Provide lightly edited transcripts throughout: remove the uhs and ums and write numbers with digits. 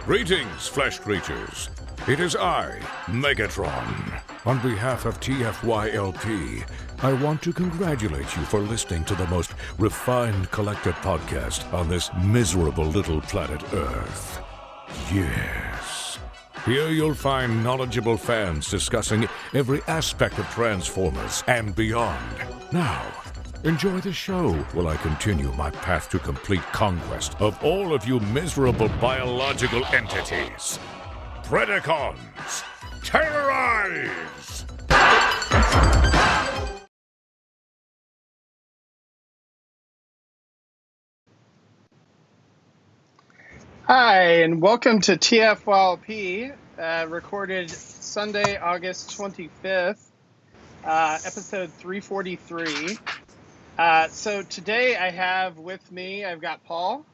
Greetings, flesh creatures. It is I, Megatron. On behalf of TFYLP, I want to congratulate you for listening to the most refined collected podcast on this miserable little planet Earth. Yes. Here you'll find knowledgeable fans discussing every aspect of Transformers and beyond. Now, enjoy the show while I continue my path to complete conquest of all of you miserable biological entities. Predacons, terrorize! Hi, and welcome to TFYLP, recorded Sunday, August 25th, episode 343. So today I have with me, I've got Paul.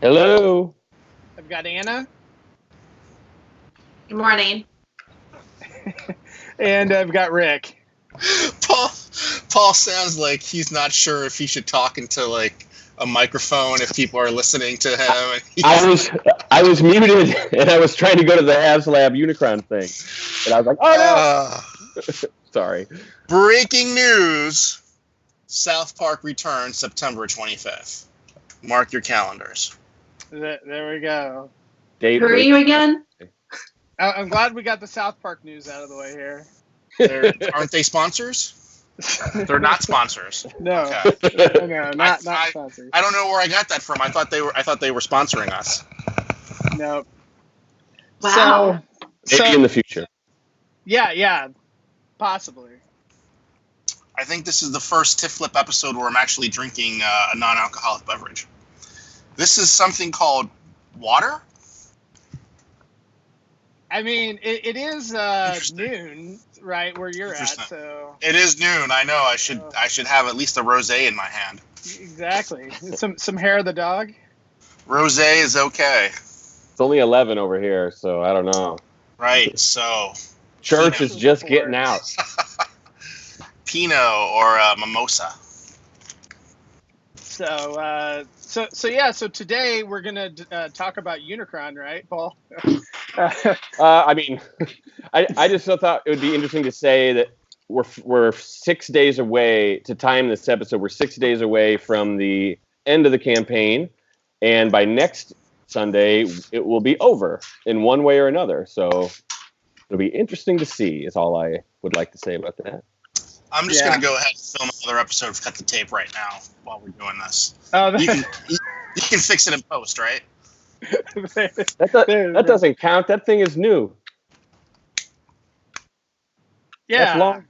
Hello. I've got Anna. Good morning. And I've got Rick. Paul sounds like he's not sure if he should talk into like a microphone if people are listening to him. I was muted and I was trying to go to the HasLab Unicron thing, and I was like, "Oh no!" Sorry. Breaking news: South Park returns September 25th. Mark your calendars. There we go. Who are you again? I'm glad we got the South Park news out of the way here. Aren't they sponsors? They're not sponsors. No, okay. No, not sponsors. I don't know where I got that from. I thought they were sponsoring us. Nope. Wow. Maybe in the future. Yeah, possibly. I think this is the first TFYLP episode where I'm actually drinking a non-alcoholic beverage. This is something called water. I mean, it is noon, right, where you're at. So it is noon. I know. I should have at least a rosé in my hand. Exactly. Some hair of the dog. Rosé is okay. It's only 11 over here, so I don't know. Right. So church is just getting out. Pinot or mimosa. So today we're gonna talk about Unicron, right, Paul? I mean, I just thought it would be interesting to say that we're 6 days away to time this episode. We're 6 days away from the end of the campaign, and by next Sunday it will be over in one way or another. So it'll be interesting to see. Is all I would like to say about that. I'm just going to go ahead and film another episode of Cut the Tape right now while we're doing this. Oh, you can fix it in post, right? That doesn't count. That thing is new. Yeah. That's long.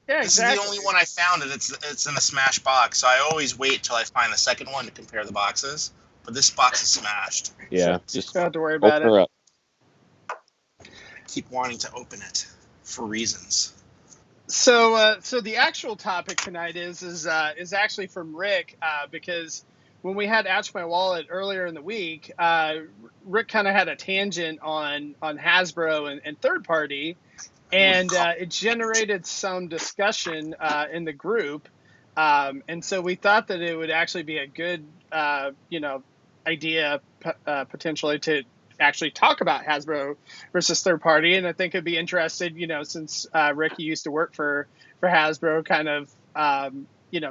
Yeah, exactly. This is the only one I found, and it's in a smash box. So I always wait till I find the second one to compare the boxes. But this box is smashed. Yeah, just don't have to worry about it. Up. Keep wanting to open it for reasons. So the actual topic tonight is actually from Rick, because when we had Ouch My Wallet earlier in the week, Rick kind of had a tangent on Hasbro and third party, and it generated some discussion in the group, and so we thought that it would actually be a good idea potentially to actually talk about Hasbro versus third party, and I think it'd be interested, since Rick used to work for Hasbro, kind of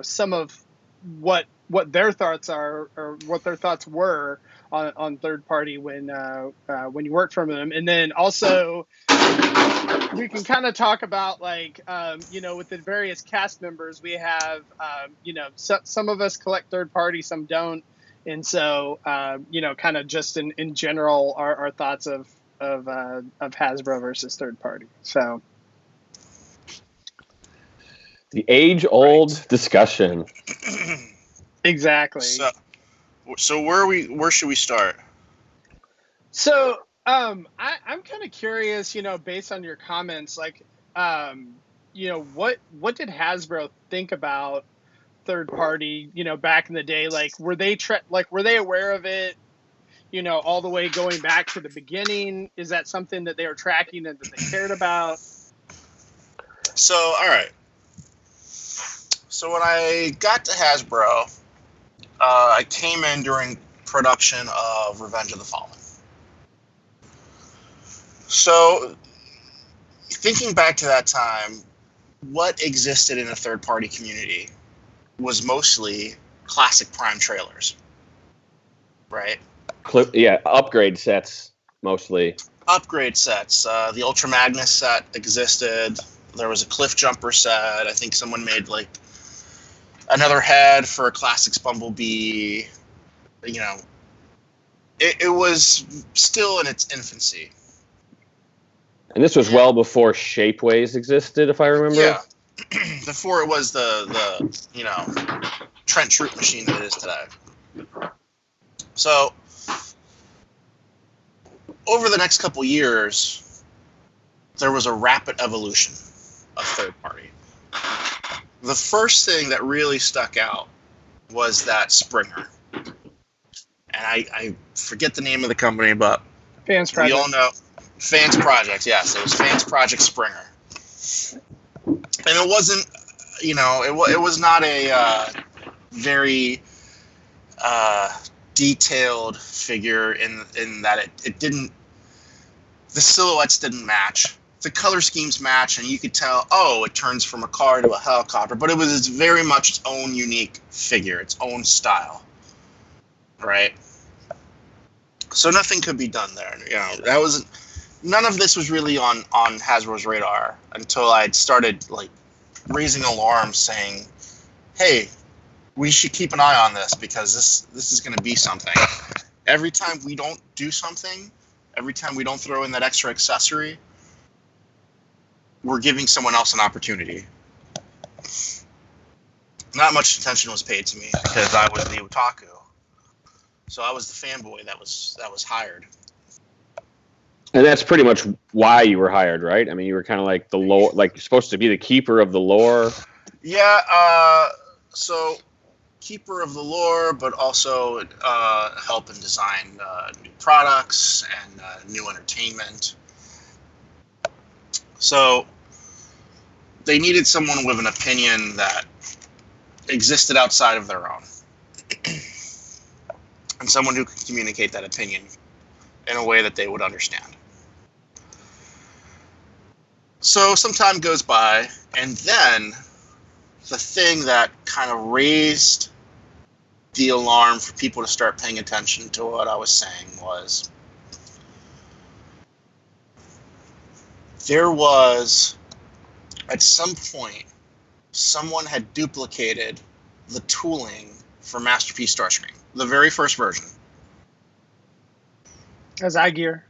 some of what their thoughts are, or what their thoughts were on third party when you worked for them, and then also we can kind of talk about with the various cast members we have, some of us collect third party, some don't. And so, kind of just in general, our thoughts of Hasbro versus third party. So, the age-old discussion. Exactly. So where should we start? So, I'm kind of curious, based on your comments, what did Hasbro think about third party, back in the day? Were they aware of it, all the way going back to the beginning? Is that something that they were tracking and that they cared about? So, all right. So when I got to Hasbro, I came in during production of Revenge of the Fallen. So, thinking back to that time, what existed in a third-party community was mostly classic Prime trailers, right? Upgrade sets mostly. Upgrade sets. The Ultra Magnus set existed. There was a Cliff Jumper set. I think someone made like another head for a Classics Bumblebee. You know, it was still in its infancy. And this was well before Shapeways existed, if I remember. Yeah. Before it was the Trent Troop machine that it is today. So, over the next couple years, there was a rapid evolution of third party. The first thing that really stuck out was that Springer. And I forget the name of the company, but Fans Project. we all know. Fans Project, yes. It was Fans Project Springer. And it wasn't, it was not a very detailed figure in that it didn't, the silhouettes didn't match. The color schemes match, and you could tell, it turns from a car to a helicopter, but it was very much its own unique figure, its own style, right? So nothing could be done there. None of this was really on Hasbro's radar until I'd started like raising alarms saying, hey, we should keep an eye on this because this is going to be something. Every time we don't do something, every time we don't throw in that extra accessory, we're giving someone else an opportunity. Not much attention was paid to me because I was the otaku. So I was the fanboy that was hired. And that's pretty much why you were hired, right? I mean, you were kind of like the lore, like you're supposed to be the keeper of the lore. Yeah, so keeper of the lore, but also help and design new products and new entertainment. So they needed someone with an opinion that existed outside of their own. And someone who could communicate that opinion in a way that they would understand. So some time goes by, and then the thing that kind of raised the alarm for people to start paying attention to what I was saying was there was, at some point, someone had duplicated the tooling for Masterpiece Starscream, the very first version. As iGear.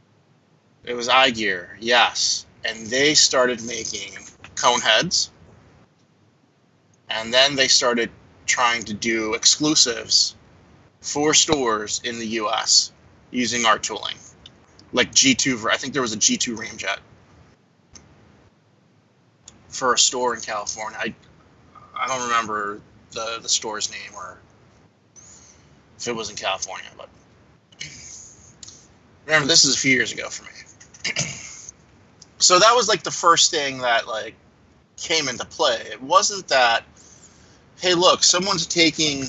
It was iGear, yes. And they started making cone heads. And then they started trying to do exclusives for stores in the US using our tooling. Like G2, I think there was a G2 Ramjet for a store in California. I don't remember the store's name or if it was in California, but remember, this is a few years ago for me. So that was like the first thing that like came into play. It wasn't that, hey, look, someone's taking.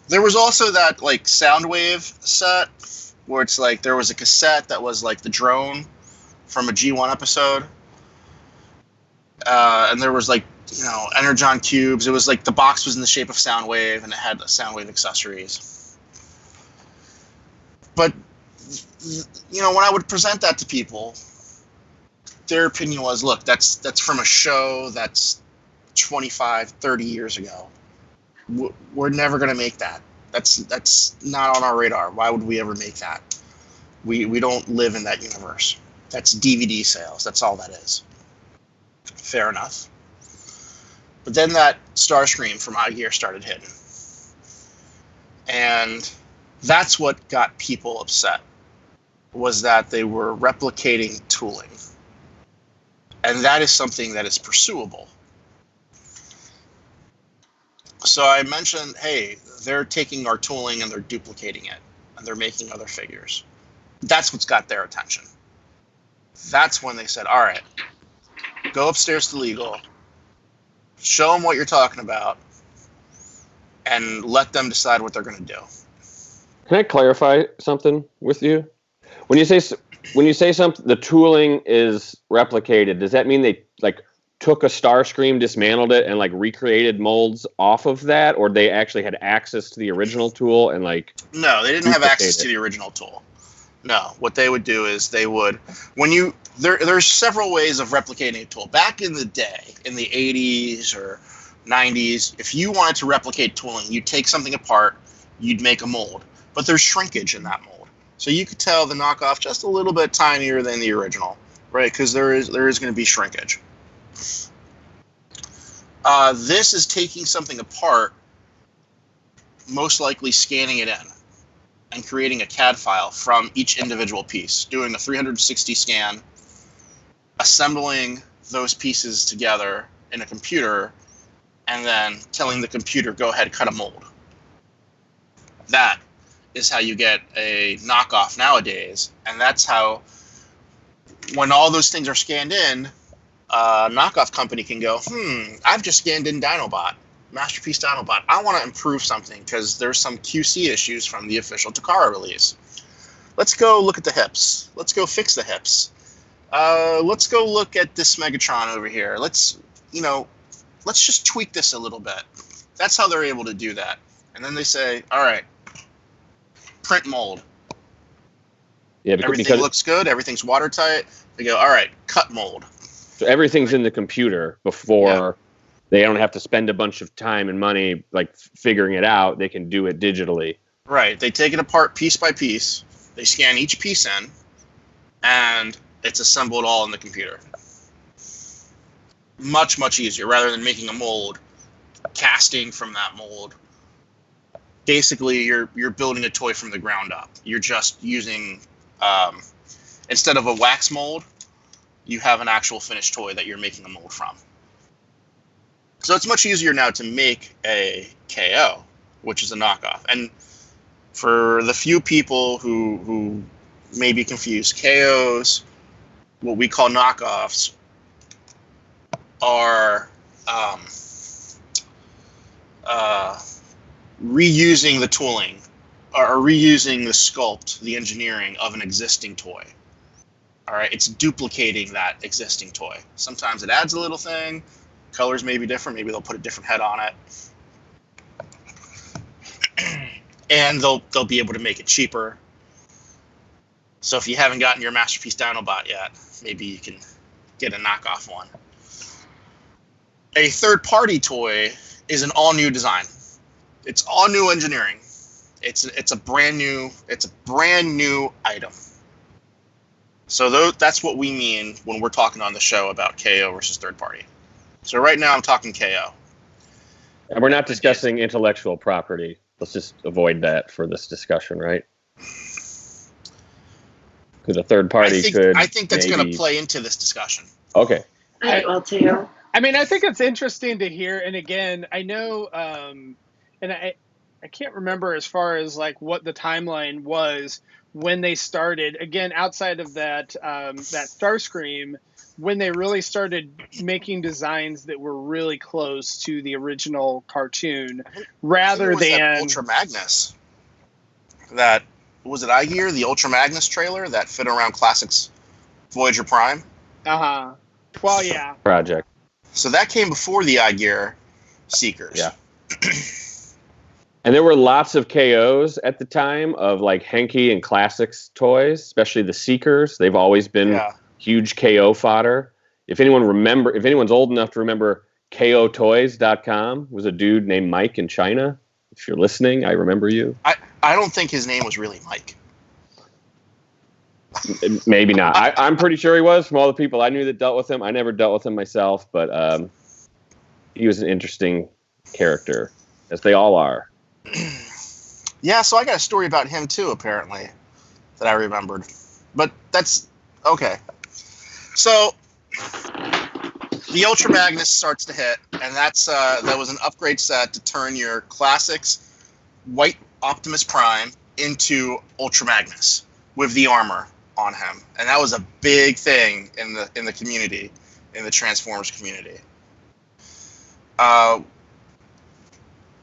There was also that like Soundwave set where it's like there was a cassette that was like the drone from a G1 episode, and there was like Energon cubes. It was like the box was in the shape of Soundwave and it had Soundwave accessories. But when I would present that to people, their opinion was, look, that's from a show that's 25, 30 years ago. We're never going to make that. That's not on our radar. Why would we ever make that? We don't live in that universe. That's DVD sales. That's all that is. Fair enough. But then that Starscream from iGear started hitting. And that's what got people upset, was that they were replicating tooling. And that is something that is pursuable. So I mentioned, hey, they're taking our tooling and they're duplicating it, and they're making other figures. That's what's got their attention. That's when they said, all right, go upstairs to legal, show them what you're talking about, and let them decide what they're going to do. Can I clarify something with you? When you say something, the tooling is replicated. Does that mean they like took a Starscream, dismantled it, and like recreated molds off of that, or they actually had access to the original tool and like? No, they didn't have access to the original tool. No, what they would do is they would there's several ways of replicating a tool. Back in the day, in the 80s or 90s, if you wanted to replicate tooling, you'd take something apart, you'd make a mold, but there's shrinkage in that mold. So you could tell the knockoff just a little bit tinier than the original, right? Because there is going to be shrinkage. This is taking something apart, most likely scanning it in, and creating a CAD file from each individual piece, doing a 360 scan, assembling those pieces together in a computer, and then telling the computer, go ahead, cut a mold. That is how you get a knockoff nowadays, and that's how, when all those things are scanned in, a knockoff company can go, I've just scanned in Dinobot, Masterpiece Dinobot. I want to improve something because there's some QC issues from the official Takara release. Let's go look at the hips. Let's go fix the hips. Let's go look at this Megatron over here. Let's just tweak this a little bit. That's how they're able to do that. And then they say, all right, print mold. Yeah, everything looks good. Everything's watertight. They go, all right, cut mold. So everything's in the computer before they don't have to spend a bunch of time and money like figuring it out. They can do it digitally. Right. They take it apart piece by piece. They scan each piece in, and it's assembled all in the computer. Much, much easier rather than making a mold, casting from that mold. Basically, you're building a toy from the ground up. You're just using, instead of a wax mold, you have an actual finished toy that you're making a mold from. So it's much easier now to make a KO, which is a knockoff. And for the few people who may be confused, KOs, what we call knockoffs, are reusing the tooling or reusing the sculpt, the engineering of an existing toy. All right, it's duplicating that existing toy. Sometimes it adds a little thing. Colors may be different. Maybe they'll put a different head on it. And they'll be able to make it cheaper. So if you haven't gotten your Masterpiece Dinobot yet, maybe you can get a knockoff one. A third-party toy is an all-new design. It's all new engineering. It's a brand new item. So that's what we mean when we're talking on the show about KO versus third party. So right now I'm talking KO. And we're not discussing intellectual property. Let's just avoid that for this discussion, right? Because a third party could. I think that's going to play into this discussion. Okay. I will too. I mean, I think it's interesting to hear. And again, I know, and I can't remember as far as like what the timeline was when they started. Again, outside of that that Starscream, when they really started making designs that were really close to the original cartoon, rather than Ultra Magnus. That was it. iGear, the Ultra Magnus trailer that fit around Classics Voyager Prime. Well, yeah. Project. So that came before the iGear Seekers. Yeah. And there were lots of KOs at the time of like Henke and Classics toys, especially the Seekers. They've always been huge KO fodder. If anyone's old enough to remember KOtoys.com, was a dude named Mike in China. If you're listening, I remember you. I don't think his name was really Mike. Maybe not. I'm pretty sure he was. From all the people I knew that dealt with him, I never dealt with him myself, but he was an interesting character, as they all are. Yeah, so I got a story about him too, apparently, that I remembered. But that's okay. So the Ultra Magnus starts to hit, and that was an upgrade set to turn your Classics White Optimus Prime into Ultra Magnus with the armor on him, and that was a big thing in the community, in the Transformers community.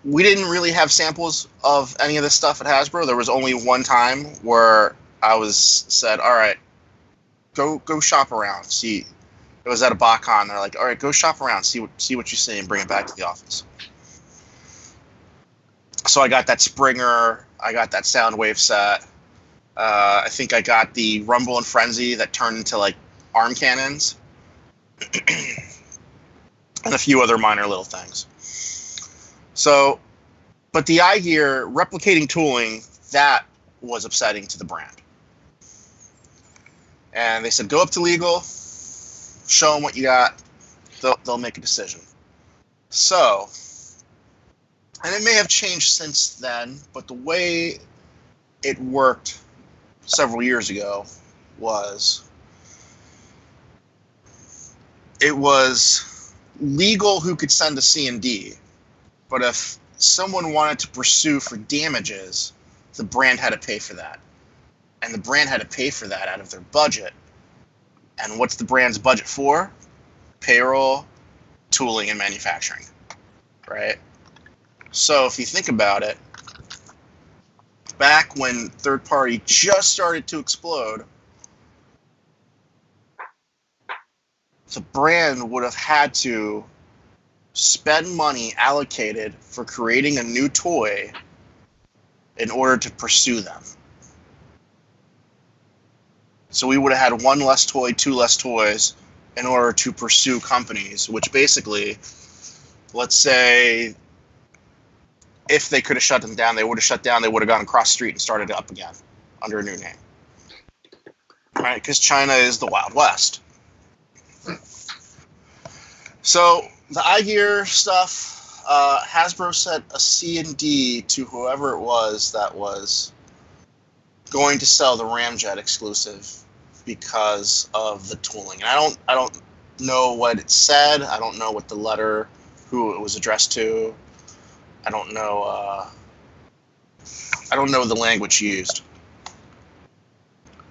we didn't really have samples of any of this stuff at Hasbro. There was only one time where I was said, all right, go shop around. See, it was at a BotCon. They're like, all right, go shop around, see what you see, and bring it back to the office. So I got that Springer. I got that Soundwave set. I think I got the Rumble and Frenzy that turned into like arm cannons, and a few other minor little things. So, but the iGear replicating tooling, that was upsetting to the brand. And they said, go up to legal, show them what you got, they'll make a decision. So, and it may have changed since then, but the way it worked several years ago was it was legal who could send a C&D, but if someone wanted to pursue for damages, the brand had to pay for that. And the brand had to pay for that out of their budget. And what's the brand's budget for? Payroll, tooling, and manufacturing, right? So if you think about it, back when third party just started to explode, the brand would have had to spend money allocated for creating a new toy in order to pursue them. So we would have had one less toy, two less toys in order to pursue companies, which basically, let's say, if they could have shut them down, they would have shut down, they would have gone across the street and started it up again under a new name. Right? Because China is the Wild West. So the iGear stuff, Hasbro sent a C&D to whoever it was that was going to sell the Ramjet exclusive because of the tooling. And I don't know what it said. I don't know what the letter, who it was addressed to. I don't know the language used.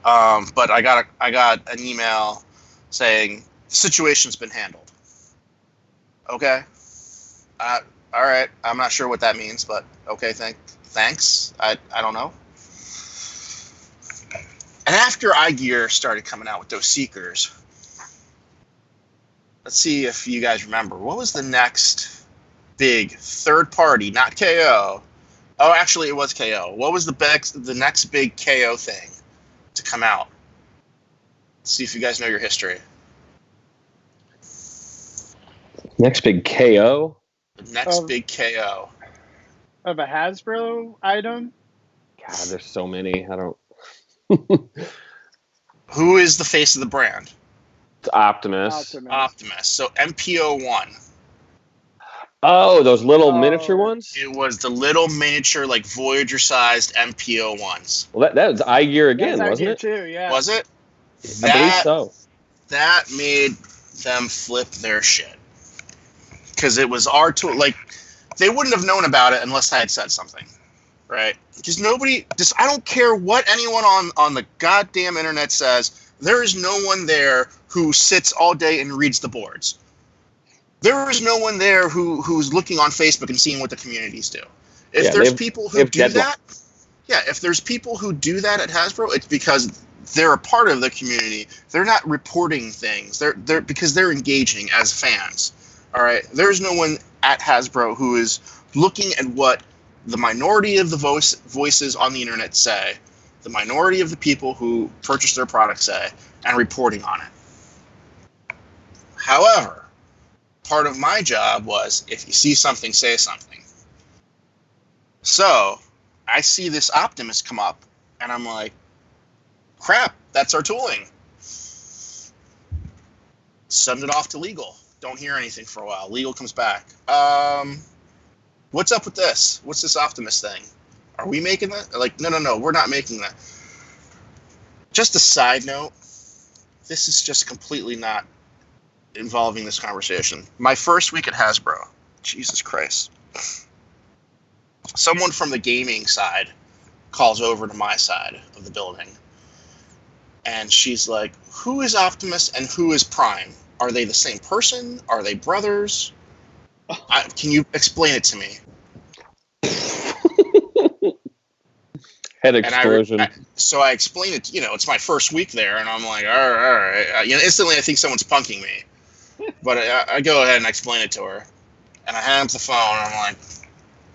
But I got an email saying the situation's been handled. Okay. All right. I'm not sure what that means, but okay. Thanks. I don't know. And after iGear started coming out with those Seekers, let's see if you guys remember. What was the next big third party, not KO? Oh, actually, it was KO. What was the next big KO thing to come out? Let's see if you guys know your history. Next big KO? The next big KO. Of a Hasbro item? God, there's so many. I don't... Who is the face of the brand? It's Optimus. Optimus. So MPO1. Oh, those little miniature ones? It was the little miniature, like Voyager-sized MPO1s. Well, that was iGear again, wasn't it? Too, yeah. Was it? I believe so. That made them flip their shit. Because it was our tool. Like, they wouldn't have known about it unless I had said something. Right? Because I don't care what anyone on the goddamn internet says, there is no one there who sits all day and reads the boards. There is no one there who's looking on Facebook and seeing what the communities do. If there's people who do that, if there's people who do that at Hasbro, it's because they're a part of the community. They're not reporting things. They're because they're engaging as fans. All right. There's no one at Hasbro who is looking at what the minority of the voices on the internet say, the minority of the people who purchase their products say, and reporting on it. However, part of my job was, if you see something, say something. So I see this Optimus come up, and I'm like, crap, that's our tooling. Send it off to legal. Don't hear anything for a while. Legal comes back. What's up with this? What's this Optimus thing? Are we making that? Like, no, we're not making that. Just a side note, this is just completely not involving this conversation. My first week at Hasbro, Jesus Christ, someone from the gaming side calls over to my side of the building, and she's like, who is Optimus and who is Prime? Are they the same person? Are they brothers? Can you explain it to me? Head explosion. So I explained it. It's my first week there, and I'm like, all right. Instantly I think someone's punking me. But I go ahead and explain it to her, and I hang up the phone. And I'm like,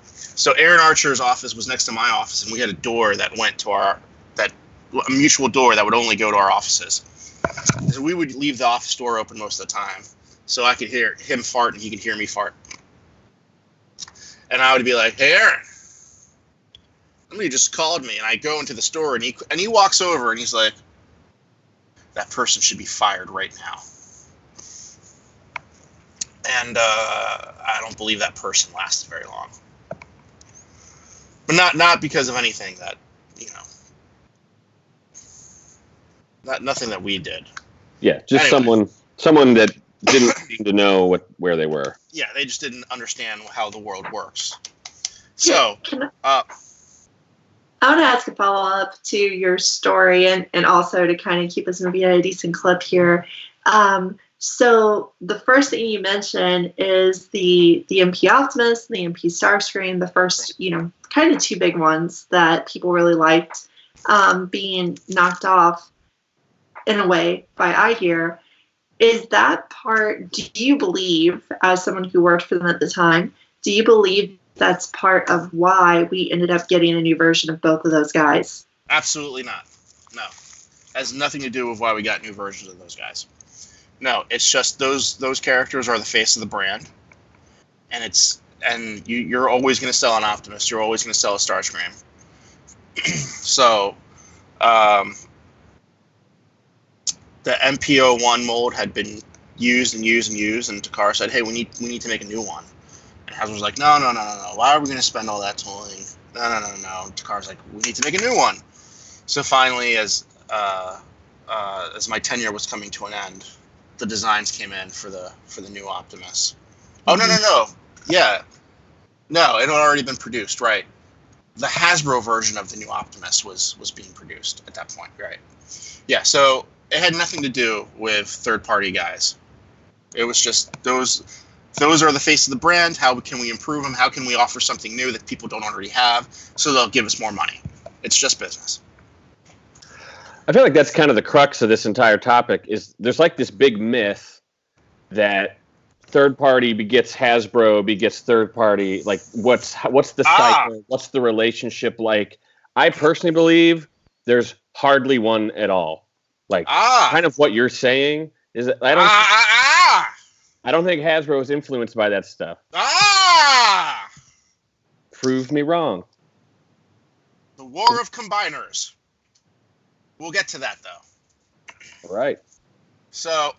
so Aaron Archer's office was next to my office, and we had a door that went to a mutual door that would only go to our offices. So we would leave the office door open most of the time, so I could hear him fart and he could hear me fart. And I would be like, hey, Aaron, somebody just called me. And I go into the store, and he walks over, and he's like, that person should be fired right now. And I don't believe that person lasted very long. But not because of anything that, nothing that we did. Yeah, just anyway. someone that didn't seem to know where they were. Yeah, they just didn't understand how the world works. So, I want to ask a follow-up to your story and also to kind of keep us moving at a decent clip here. So the first thing you mentioned is the MP Optimus and the MP Starscream, the first, kind of two big ones that people really liked, being knocked off in a way by iGear. Is that part, do you believe, as someone who worked for them at the time, do you believe that's part of why we ended up getting a new version of both of those guys? Absolutely not. No. It has nothing to do with why we got new versions of those guys. No, it's just those characters are the face of the brand, and you're always going to sell an Optimus. You're always going to sell a Starscream. So, the MPO1 mold had been used, and Takara said, "Hey, we need to make a new one." And Hasbro was like, "No. Why are we going to spend all that tooling? No. Takara's like, "We need to make a new one." So finally, as my tenure was coming to an end, the designs came in for the new Optimus. Oh, no. Yeah. No, it had already been produced, right. The Hasbro version of the new Optimus was being produced at that point, right. Yeah, so it had nothing to do with third-party guys. It was just those are the face of the brand. How can we improve them? How can we offer something new that people don't already have so they'll give us more money? It's just business. I feel like that's kind of the crux of this entire topic. Is there's like this big myth that third party begets Hasbro begets third party. Like what's the cycle? What's the relationship like? I personally believe there's hardly one at all. Like kind of what you're saying is that I don't think Hasbro is influenced by that stuff. Prove me wrong. The War of Combiners. We'll get to that, though. All right. So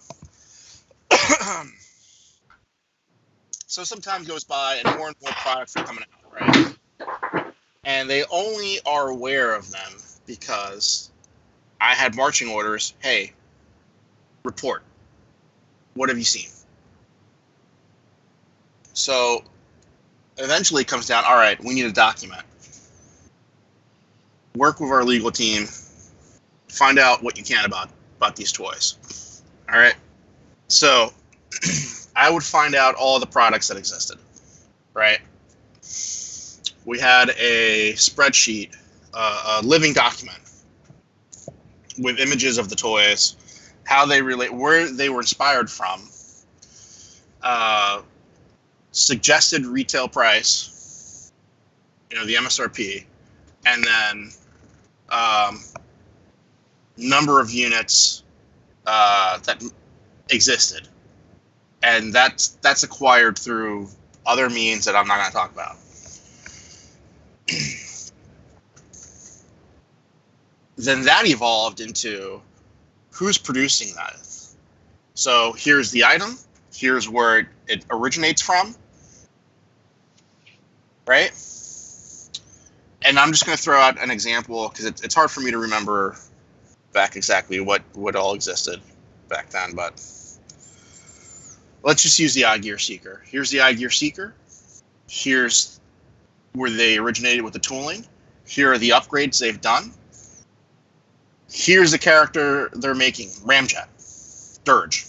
some time goes by, and more products are coming out, right? And they only are aware of them because I had marching orders. Hey, report. What have you seen? So eventually it comes down, all right, we need a document. Work with our legal team. Find out what you can about these toys. All right. So I would find out all the products that existed. Right. We had a spreadsheet, a living document with images of the toys, how they relate, where they were inspired from, suggested retail price, the MSRP, and then number of units that existed, and that's acquired through other means that I'm not going to talk about. Then that evolved into who's producing that. So here's the item, here's where it originates from, right? And I'm just going to throw out an example because it's hard for me to remember back exactly what all existed back then, but let's just use the iGear Seeker. Here's the iGear Seeker. Here's where they originated with the tooling. Here are the upgrades they've done. Here's the character they're making, Ramjet, Dirge.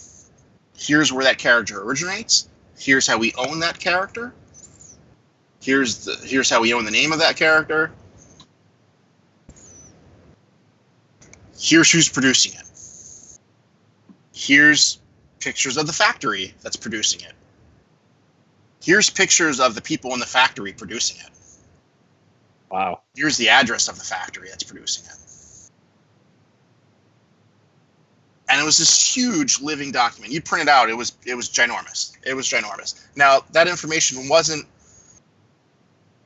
Here's where that character originates. Here's how we own that character. Here's how we own the name of that character. Here's who's producing it. Here's pictures of the factory that's producing it. Here's pictures of the people in the factory producing it. Wow. Here's the address of the factory that's producing it. And it was this huge living document. You print it out. It was ginormous. It was ginormous. Now, that information wasn't.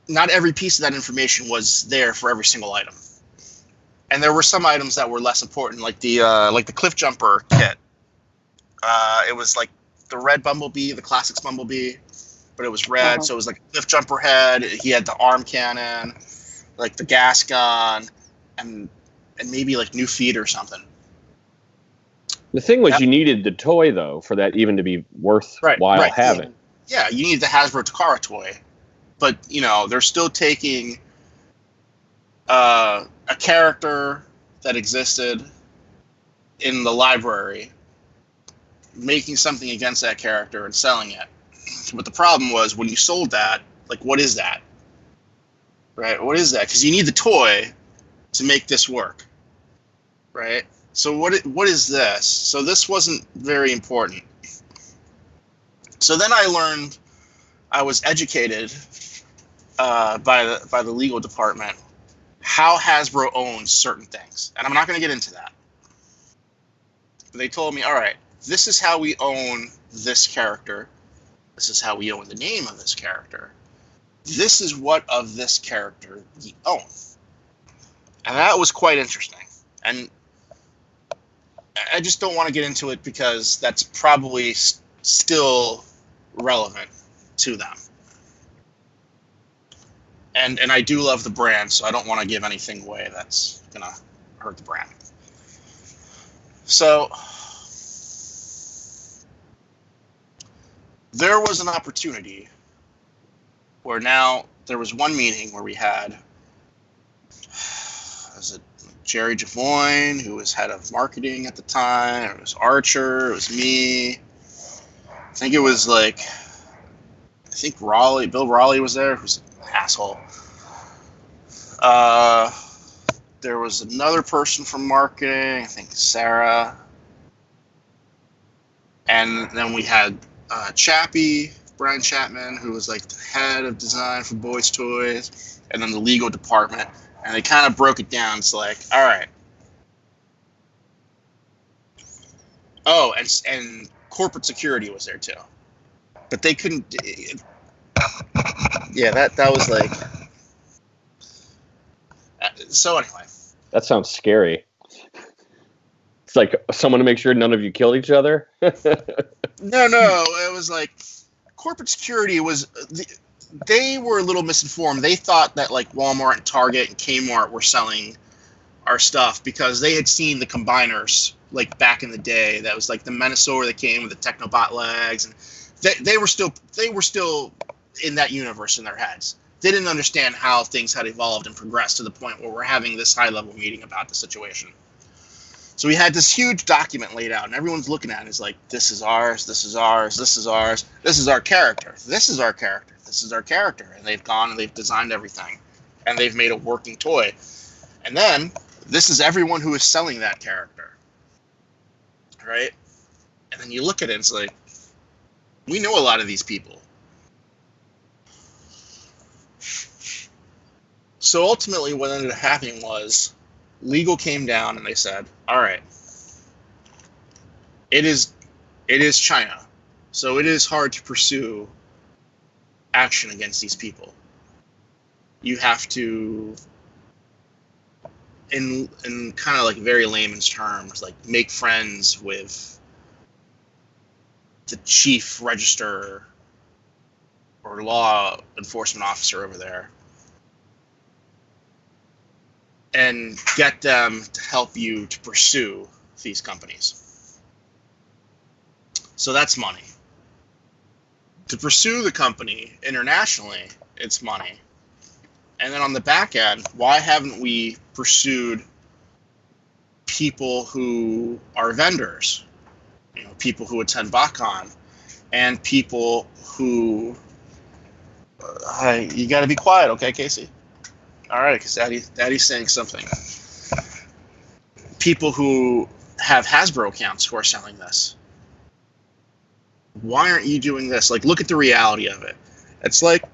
Not every piece of that information was there for every single item. And there were some items that were less important, like the Cliff Jumper kit. It was like the red Bumblebee, the Classics Bumblebee, but it was red, so it was like a Cliff Jumper head. He had the arm cannon, like the gas gun, and maybe like new feet or something. The thing was, you needed the toy though for that even to be worthwhile having. Yeah, you need the Hasbro Takara toy, but they're still taking a character that existed in the library, making something against that character and selling it. But the problem was when you sold that, like, what is that? Right? What is that? Because you need the toy to make this work. Right? So what is this? So this wasn't very important. So then I was educated by the legal department how Hasbro owns certain things. And I'm not going to get into that. But they told me, all right, this is how we own this character. This is how we own the name of this character. This is what of this character we own. And that was quite interesting. And I just don't want to get into it because that's probably still relevant to them. And I do love the brand, so I don't want to give anything away that's going to hurt the brand. So there was an opportunity where now there was one meeting where we had Jerry Javoyne, who was head of marketing at the time. It was Archer. It was me. I think Bill Raleigh was there, who's an asshole. There was another person from marketing, I think Sarah. And then we had Brian Chapman, who was like the head of design for Boys Toys, and then the legal department. And they kind of broke it down. It's like, all right. Oh, and corporate security was there too. But they couldn't. Yeah, that was like. So anyway. That sounds scary. It's like someone to make sure none of you killed each other. No, it was like corporate security was. They were a little misinformed. They thought that like Walmart and Target and Kmart were selling our stuff because they had seen the combiners like back in the day. That was like the Menosaur that came with the Technobot legs, and they were still in that universe in their heads. They didn't understand how things had evolved and progressed to the point where we're having this high-level meeting about the situation. So we had this huge document laid out, and everyone's looking at it. It's like, this is ours, this is ours, this is ours, this is our character, this is our character, this is our character. And they've gone and they've designed everything, and they've made a working toy. And then, this is everyone who is selling that character, right? And then you look at it, it's like, we know a lot of these people. So ultimately, what ended up happening was, legal came down and they said, all right, it is China, so it is hard to pursue action against these people. You have to, in kind of like very layman's terms, like make friends with the chief register or law enforcement officer over there and get them to help you to pursue these companies. So that's money. To pursue the company internationally, it's money. And then on the back end, why haven't we pursued people who are vendors? People who attend BotCon, and people who... you got to be quiet, okay, Casey? All right, because Daddy's saying something. people who have Hasbro accounts who are selling this. Why aren't you doing this? Like, look at the reality of it. It's like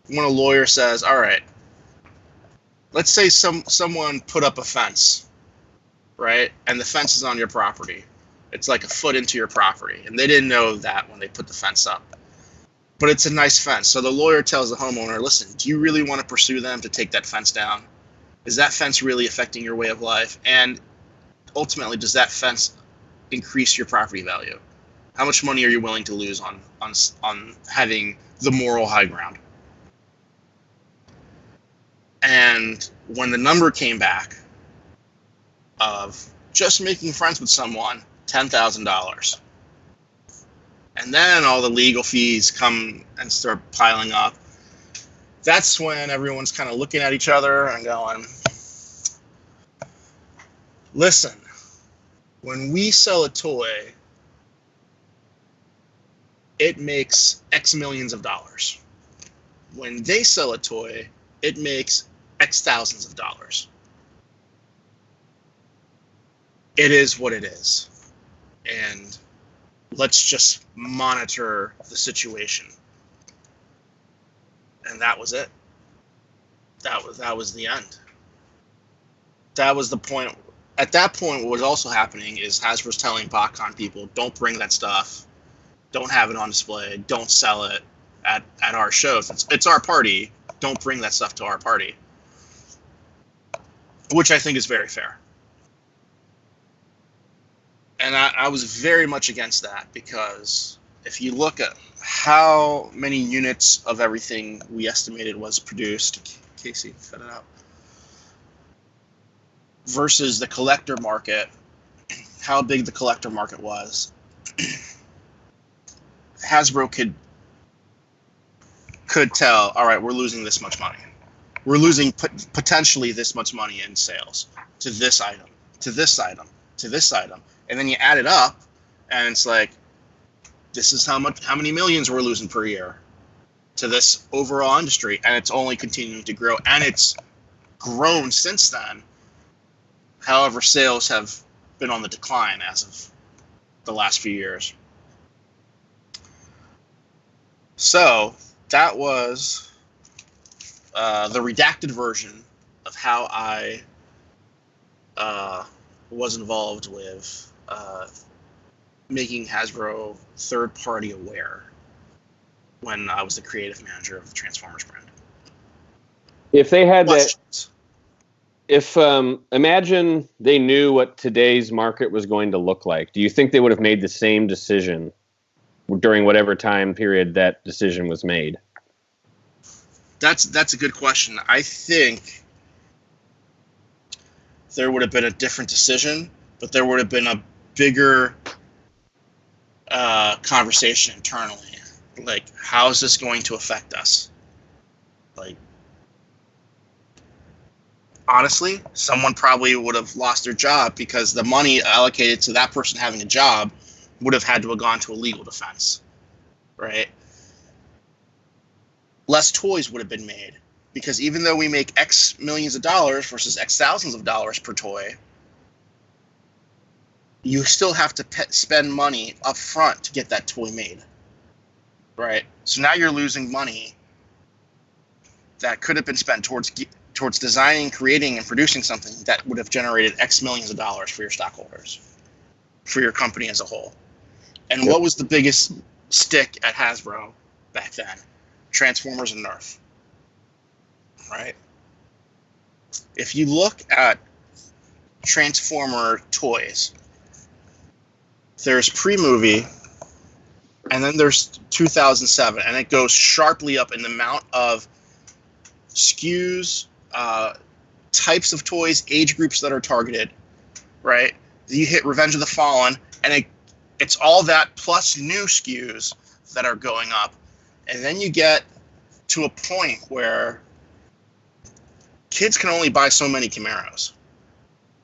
when a lawyer says, all right, let's say someone put up a fence, right? And the fence is on your property. It's like a foot into your property. And they didn't know that when they put the fence up. But it's a nice fence. So the lawyer tells the homeowner, listen, do you really want to pursue them to take that fence down? Is that fence really affecting your way of life? And ultimately, does that fence increase your property value? How much money are you willing to lose on having the moral high ground? And when the number came back of just making friends with someone, $10,000, and then all the legal fees come and start piling up, that's when everyone's kind of looking at each other and going, listen, when we sell a toy, it makes X millions of dollars. When they sell a toy, it makes X thousands of dollars. It is what it is. And let's just monitor the situation. And that was it. That was the end. That was the point. At that point, what was also happening is Hasbro's telling BotCon people, don't bring that stuff. Don't have it on display. Don't sell it at our shows. It's our party. Don't bring that stuff to our party. Which I think is very fair. And I was very much against that, because if you look at how many units of everything we estimated was produced, Casey, cut it out, versus the collector market, how big the collector market was, Hasbro could tell, all right, we're losing this much money. We're losing potentially this much money in sales to this item, to this item, to this item. And then you add it up, and it's like, this is how many millions we're losing per year to this overall industry, and it's only continuing to grow, and it's grown since then. However, sales have been on the decline as of the last few years. So that was the redacted version of how I was involved with making Hasbro third-party aware when I was the creative manager of the Transformers brand. If they had Questions? Imagine they knew what today's market was going to look like, do you think they would have made the same decision during whatever time period that decision was made? That's a good question. I think there would have been a different decision, but there would have been a bigger conversation internally. Like, how is this going to affect us? Like, honestly, someone probably would have lost their job because the money allocated to that person having a job would have had to have gone to a legal defense, right? Less toys would have been made, because even though we make X millions of dollars versus X thousands of dollars per toy, you still have to spend money up front to get that toy made, right? So now you're losing money that could have been spent towards designing, creating, and producing something that would have generated X millions of dollars for your stockholders, for your company as a whole. And what was the biggest stick at Hasbro back then? Transformers and Nerf, right? If you look at Transformer toys, there's pre-movie, and then there's 2007, and it goes sharply up in the amount of SKUs, types of toys, age groups that are targeted, right? You hit Revenge of the Fallen, and it's all that plus new SKUs that are going up. And then you get to a point where kids can only buy so many Camaros,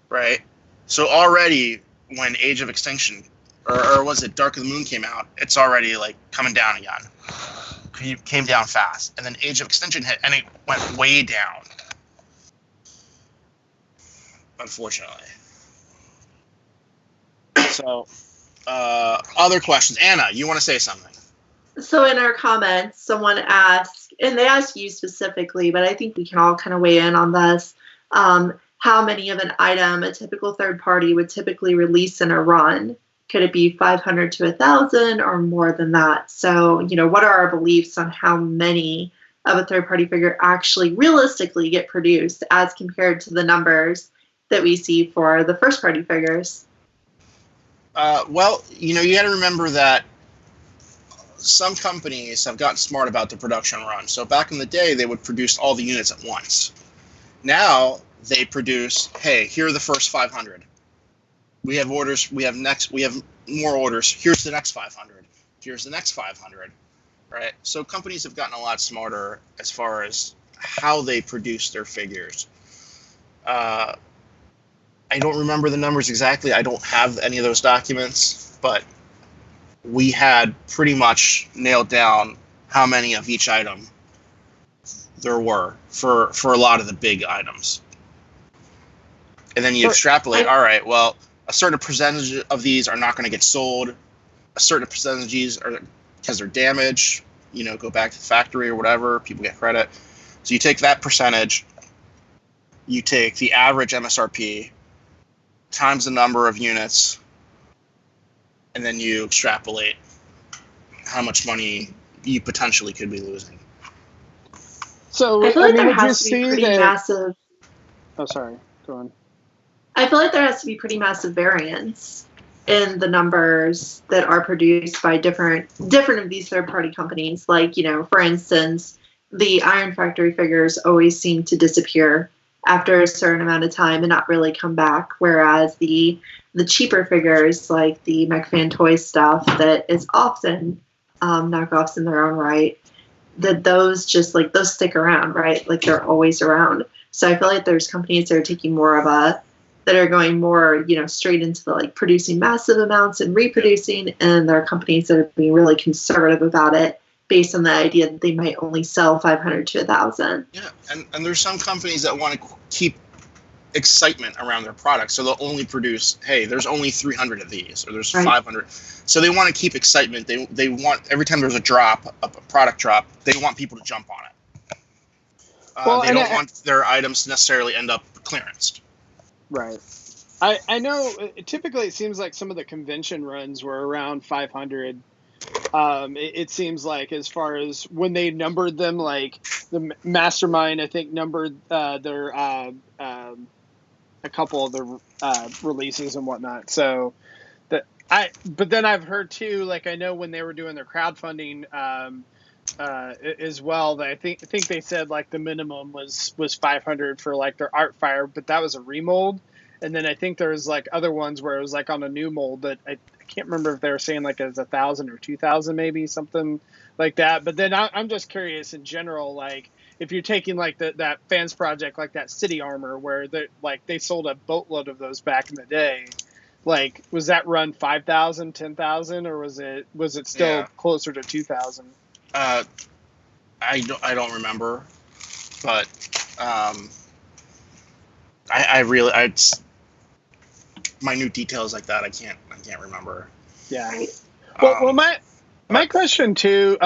right? So already when Age of Extinction, or was it Dark of the Moon came out, it's already like coming down again. It came down fast. And then Age of Extinction hit, and it went way down, unfortunately. So, other questions? Anna, you want to say something? So in our comments, someone asked, and they asked you specifically, but I think we can all kind of weigh in on this. How many of an item a typical third party would typically release in a run? Could it be 500 to 1,000 or more than that? So, what are our beliefs on how many of a third party figure actually realistically get produced as compared to the numbers that we see for the first party figures? Well, you got to remember that some companies have gotten smart about the production run. So back in the day, they would produce all the units at once. Now they produce, hey, here are the first 500. We have orders. We have more orders. Here's the next 500. Here's the next 500. Right. So companies have gotten a lot smarter as far as how they produce their figures. I don't remember the numbers exactly. I don't have any of those documents, but we had pretty much nailed down how many of each item there were for a lot of the big items. And then you extrapolate, all right, well, a certain percentage of these are not going to get sold. A certain percentages are because they're damaged, go back to the factory or whatever, people get credit. So you take that percentage, you take the average MSRP times the number of units, and then you extrapolate how much money you potentially could be losing. So I feel like there would you has to be see pretty that? massive. Oh, sorry. Go on. I feel like there has to be pretty massive variance in the numbers that are produced by different of these third-party companies. Like, for instance, the Iron Factory figures always seem to disappear after a certain amount of time and not really come back, whereas the cheaper figures, like the McFan Toy stuff, that is often knockoffs in their own right, that those those stick around, right? Like they're always around. So I feel like there's companies that are taking more of that are going more, straight into the producing massive amounts and reproducing, and there are companies that are being really conservative about it based on the idea that they might only sell 500 to 1,000. Yeah, and there's some companies that want to keep excitement around their products, so they'll only produce, hey, there's only 300 of these, or there's 500. So they want to keep excitement. They want, every time there's a product drop, they want people to jump on it. They don't want their items to necessarily end up clearanced. Right. I know typically it seems like some of the convention runs were around 500. It seems like, as far as when they numbered them, like the Mastermind, I think, numbered their a couple of the releases and whatnot. So but then I've heard too, like I know when they were doing their crowdfunding as well, that I think they said like the minimum was 500 for like their Art Fire, but that was a remold. And then I think there was like other ones where it was like on a new mold that I can't remember if they were saying like it was 1,000 or 2,000, maybe something like that. But then I'm just curious in general, like if you're taking like that fans project, like that City Armor, where they sold a boatload of those back in the day. Like, was that run 5,000, 10,000, or was it still closer to 2,000? I don't remember, but minute details like that I can't remember. Yeah. Well, my question too,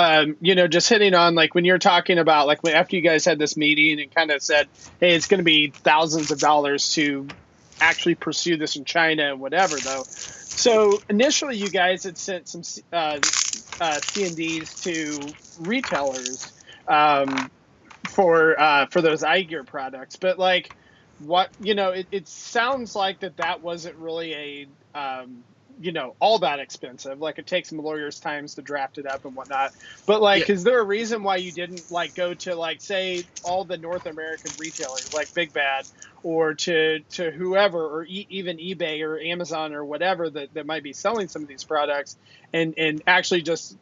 just hitting on like when you're talking about like after you guys had this meeting and kind of said, hey, it's going to be thousands of dollars to actually pursue this in China and whatever, though. So initially, you guys had sent some C&Ds to retailers for those eye gear products, but like what it sounds like that wasn't really a all that expensive. Like it takes some lawyers' times to draft it up and whatnot. But like, is there a reason why you didn't like go to like say all the North American retailers like Big Bad or to whoever, or even eBay or Amazon or whatever that might be selling some of these products and actually just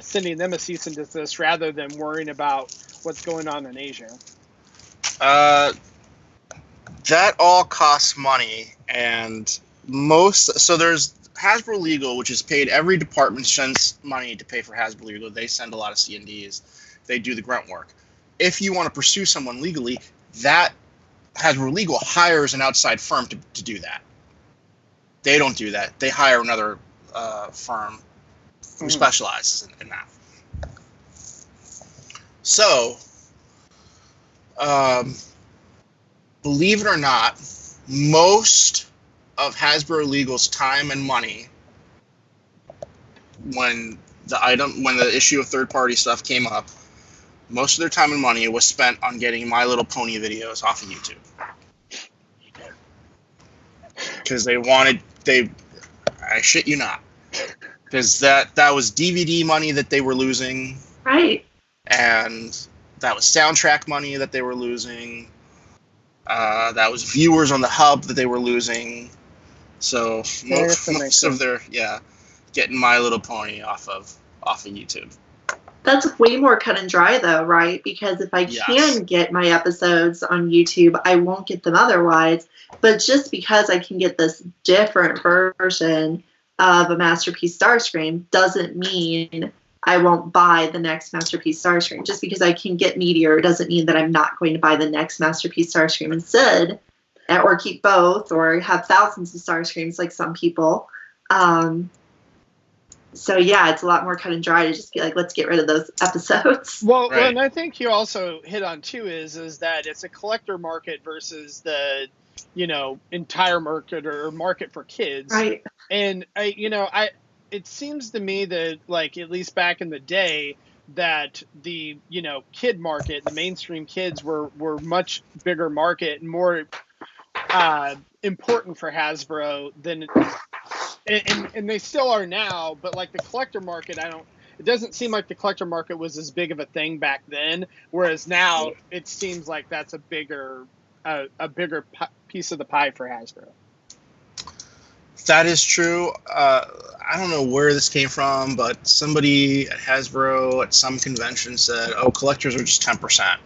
sending them a cease and desist rather than worrying about what's going on in Asia? That all costs money, and so there's Hasbro Legal, which is paid. Every department sends money to pay for Hasbro Legal. They send a lot of C&Ds. They do the grunt work. If you want to pursue someone legally, that Hasbro Legal hires an outside firm to do that. They don't do that. They hire another firm who specializes in that. So, believe it or not, most of Hasbro Legal's time and money when the issue of third-party stuff came up, most of their time and money was spent on getting My Little Pony videos off of YouTube. Because I shit you not. Because that was DVD money that they were losing. Right. And that was soundtrack money that they were losing. That was viewers on the hub that they were losing. So most of their getting My Little Pony off of YouTube. That's way more cut and dry though, right? Because if I can get my episodes on YouTube, I won't get them otherwise. But just because I can get this different version of a Masterpiece Starscream doesn't mean I won't buy the next Masterpiece Starscream. Just because I can get Meteor doesn't mean that I'm not going to buy the next Masterpiece Starscream instead, or keep both, or have thousands of Starscreams like some people. So yeah, it's a lot more cut and dry to just be like, let's get rid of those episodes. Well, and I think you also hit on too is that it's a collector market versus the, entire market or market for kids. Right. And it seems to me that, like, at least back in the day, that the kid market, the mainstream kids were much bigger market and more important for Hasbro than. And they still are now, but like the collector market, it doesn't seem like the collector market was as big of a thing back then, whereas now it seems like that's a bigger piece of the pie for Hasbro. That is true. I don't know where this came from, but somebody at Hasbro at some convention said, "Oh, collectors are just 10%,"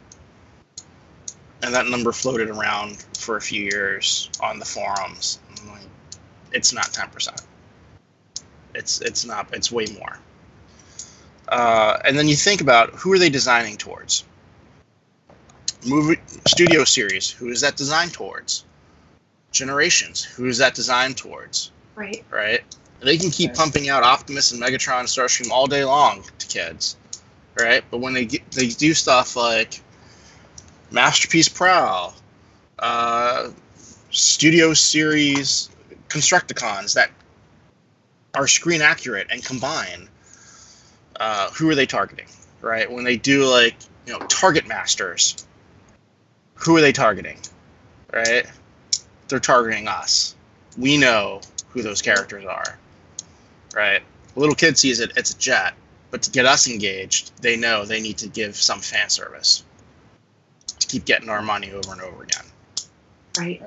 and that number floated around for a few years on the forums. I'm like, it's not 10%. It's not. It's way more. And then you think about, who are they designing towards? Movie studio series. Who is that designed towards? Generations. Who is that designed towards? Right. Right. And they can keep pumping out Optimus and Megatron and Starscream all day long to kids, right? But when they do stuff like Masterpiece Prowl, studio series Constructicons that are screen accurate and combine, who are they targeting, right? When they do Target Masters, who are they targeting, right? They're targeting us. We know who those characters are, right? A little kid sees it, it's a jet, but to get us engaged, they know they need to give some fan service to keep getting our money over and over again. Right.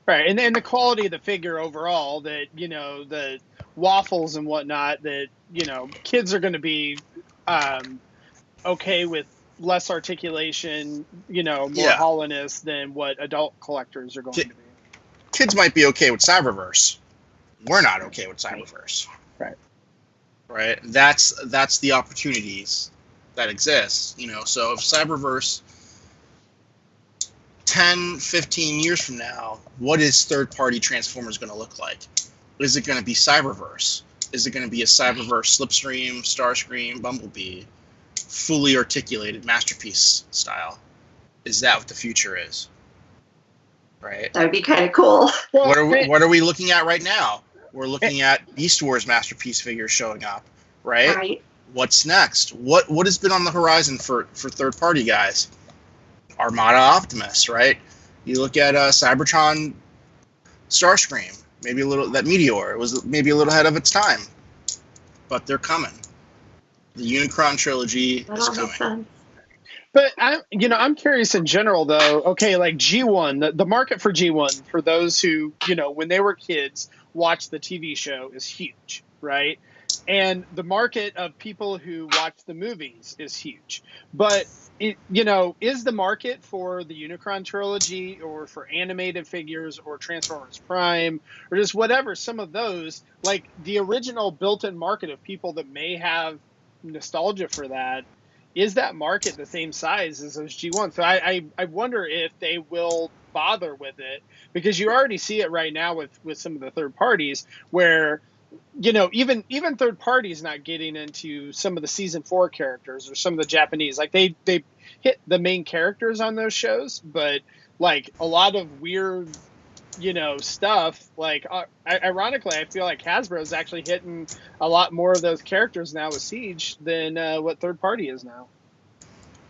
Right, and the quality of the figure overall, that the waffles and whatnot, that kids are going to be okay with less articulation, more hollowness than what adult collectors are going to be. Kids might be okay with Cyberverse. We're not okay with Cyberverse. Right. That's the opportunities that exist. So if Cyberverse 10, 15 years from now, what is third-party Transformers going to look like? Is it going to be Cyberverse? Is it going to be a Cyberverse Slipstream, Starscream, Bumblebee, fully articulated Masterpiece style? Is that what the future is? Right? That would be kind of cool. What are we looking at right now? We're looking at Beast Wars Masterpiece figures showing up, right? Right. What's next? What has been on the horizon for third-party guys? Armada Optimus, right? You look at Cybertron Starscream, maybe that Meteor. It was maybe a little ahead of its time, but they're coming. The Unicron trilogy is coming. But I'm curious in general though. Okay, like G1, the market for G1 for those who when they were kids watched the TV show is huge, right? And the market of people who watch the movies is huge, but is the market for the Unicron trilogy or for animated figures or Transformers Prime or just whatever, some of those, like the original built-in market of people that may have nostalgia for that, is that market the same size as those G1? So I wonder if they will bother with it, because you already see it right now with some of the third parties where, you know, even third parties not getting into some of the season 4 characters or some of the Japanese, like they hit the main characters on those shows, but like a lot of weird, you know, stuff, like ironically, I feel like Hasbro is actually hitting a lot more of those characters now with Siege than what third party is now.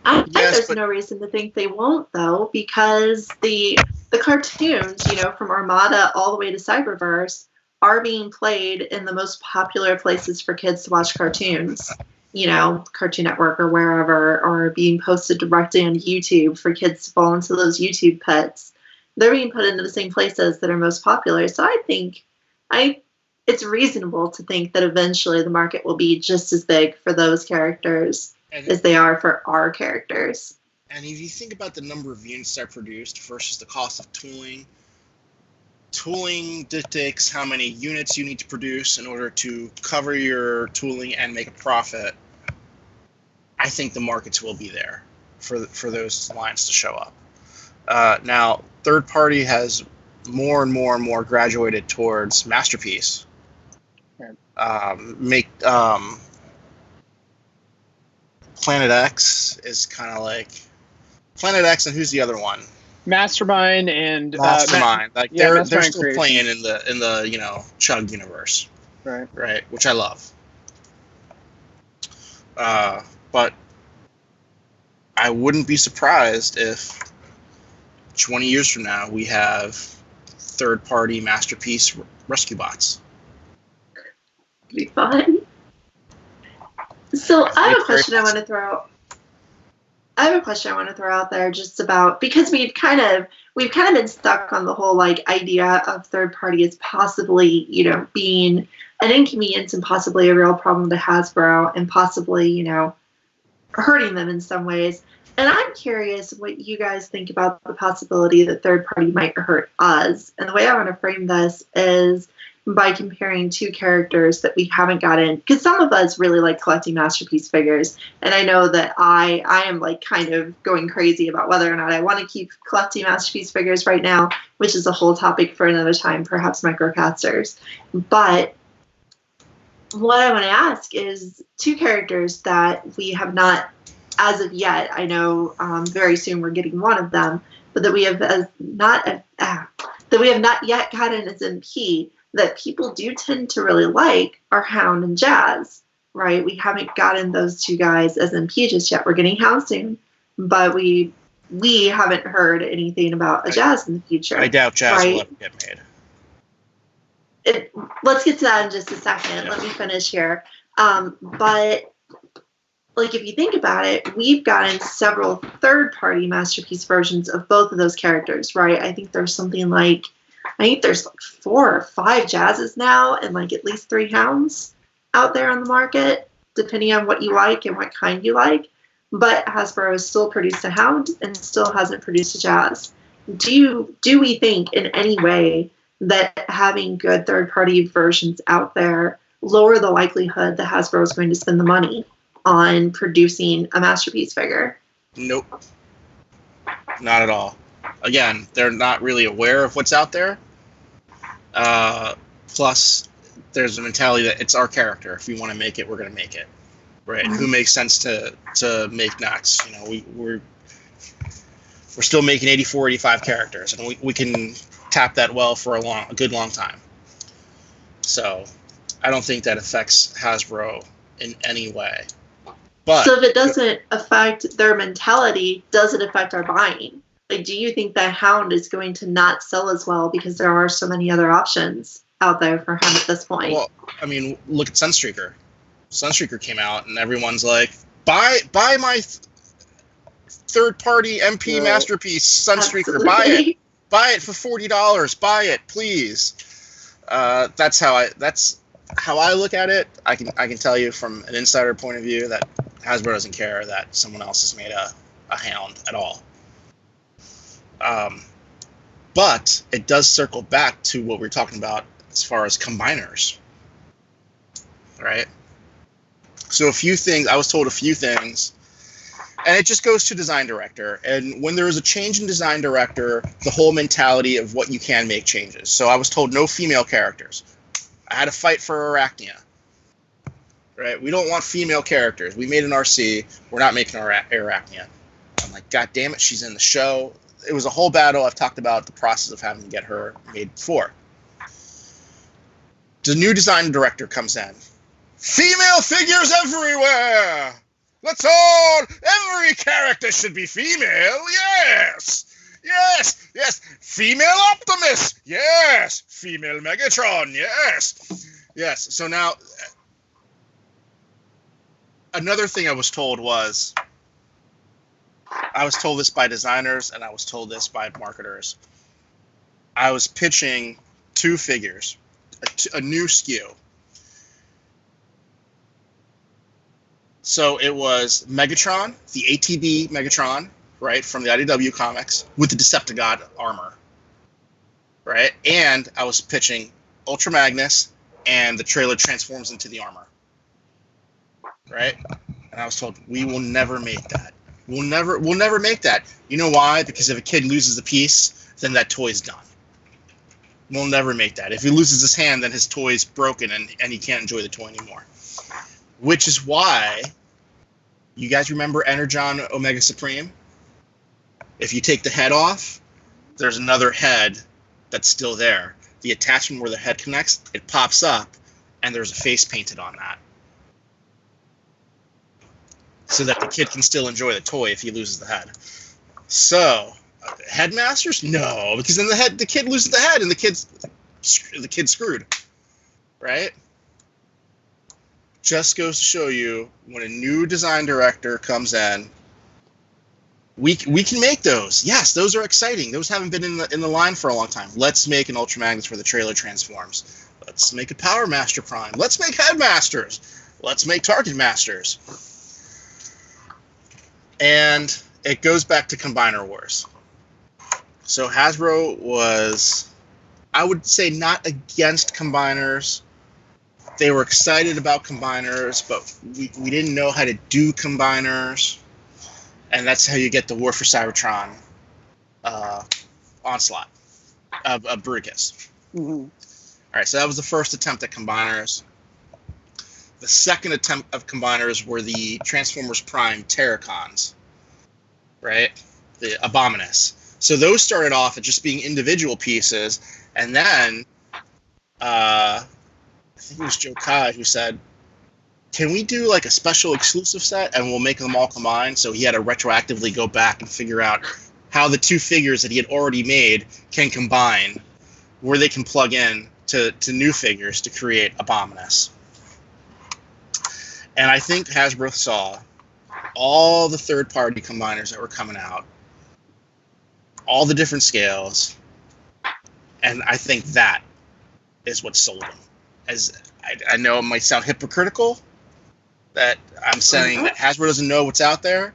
I think Yes, there's but no reason to think they won't, though, because the cartoons, you know, from Armada all the way to Cyberverse, are being played in the most popular places for kids to watch cartoons. You know, Cartoon Network or wherever, or being posted directly on YouTube for kids to fall into those YouTube pits. They're being put into the same places that are most popular. So I think it's reasonable to think that eventually the market will be just as big for those characters as they are for our characters. And if you think about the number of units that are produced versus the cost of tooling dictates how many units you need to produce in order to cover your tooling and make a profit. I think the markets will be there for those lines to show up. Now, third party has more and more and more graduated towards Masterpiece. Right. Planet X is kind of like Planet X, and who's the other one? Mastermind and Mastermind. They're Mastermind still Creation. playing in the you know, Chug universe, right, which I love. But I wouldn't be surprised if 20 years from now we have third-party Masterpiece rescue bots. It'd be fun. So I have a question I want to throw. Out there, just about, because we've kind of been stuck on the whole like idea of third party as possibly, you know, being an inconvenience and possibly a real problem to Hasbro and possibly, you know, hurting them in some ways. And I'm curious what you guys think about the possibility that third party might hurt us. And the way I want to frame this is by comparing two characters that we haven't gotten, because some of us really like collecting Masterpiece figures, and I know that I am like kind of going crazy about whether or not I want to keep collecting Masterpiece figures right now, which is a whole topic for another time, perhaps microcasters. But what I want to ask is two characters that we have not, as of yet, I know very soon we're getting one of them, but that we have not yet gotten as MP, that people do tend to really like, are Hound and Jazz, right? We haven't gotten those two guys as MP just yet. We're getting Hound soon, but we haven't heard anything about a Jazz in the future. I doubt Jazz will ever get made. Let's get to that in just a second. Yeah. Let me finish here. But like, if you think about it, we've gotten several third-party Masterpiece versions of both of those characters, right? I think there's like 4 or 5 Jazzes now and like at least 3 Hounds out there on the market, depending on what you like and what kind you like. But Hasbro has still produced a Hound and still hasn't produced a Jazz. Do we think in any way that having good third-party versions out there lower the likelihood that Hasbro is going to spend the money on producing a Masterpiece figure? Nope. Not at all. Again, they're not really aware of what's out there. Plus, there's a mentality that it's our character. If we want to make it, we're going to make it. Right? Mm-hmm. Who makes sense to make next? You know, we're still making 84, 85 characters, and we can tap that well for a good long time. So, I don't think that affects Hasbro in any way. But so if it doesn't affect their mentality, does it affect our buying? Like, do you think that Hound is going to not sell as well because there are so many other options out there for him at this point? Well, I mean, look at Sunstreaker. Sunstreaker came out, and everyone's like, buy my third-party MP Masterpiece Sunstreaker. Absolutely. Buy it for $40. Buy it, please. That's how I look at it. I can tell you from an insider point of view that Hasbro doesn't care that someone else has made a Hound at all. But it does circle back to what we're talking about as far as combiners, right? So I was told a few things, And it just goes to design director. And when there is a change in design director, the whole mentality of what you can make changes. So I was told no female characters. I had to fight for Arachnia. Right? We don't want female characters. We made an RC. We're not making Arachnia. I'm like, God damn it, she's in the show. It was a whole battle. I've talked about the process of having to get her made before. The new design director comes in. Female figures everywhere! Every character should be female, yes! Yes, yes, female Optimus, yes! Female Megatron, yes! Yes, so now, another thing I was told was, I was told this by designers and I was told this by marketers. I was pitching 2 figures, a new SKU. So it was Megatron, the ATB Megatron, right, from the IDW comics, with the Decepticon armor, right? And I was pitching Ultra Magnus, and the trailer transforms into the armor, right? And I was told, we will never make that. We'll never make that. You know why? Because if a kid loses a piece, then that toy's done. We'll never make that. If he loses his hand, then his toy's broken, and he can't enjoy the toy anymore. Which is why, you guys remember Energon Omega Supreme? If you take the head off, there's another head that's still there. The attachment where the head connects, it pops up, and there's a face painted on that. So that the kid can still enjoy the toy if he loses the head. So, headmasters? No, because then the kid loses the head, and the kid's screwed. Right? Just goes to show you, when a new design director comes in, we can make those. Yes, those are exciting. Those haven't been in the line for a long time. Let's make an Ultra Magnus where the trailer transforms. Let's make a Power Master Prime. Let's make Headmasters. Let's make Target Masters. And it goes back to Combiner Wars. So Hasbro was, I would say, not against combiners. They were excited about combiners, but we didn't know how to do combiners. And that's how you get the War for Cybertron onslaught of Bruticus. Mm-hmm. All right, so that was the first attempt at combiners. The second attempt of combiners were the Transformers Prime Terracons, right? The Abominus. So those started off at just being individual pieces, and then I think it was Joe Kai who said, can we do like a special exclusive set and we'll make them all combined? So he had to retroactively go back and figure out how the 2 figures that he had already made can combine, where they can plug in to new figures to create Abominus. And I think Hasbro saw all the third-party combiners that were coming out, all the different scales, and I think that is what sold them. As I know it might sound hypocritical that I'm saying that Hasbro doesn't know what's out there,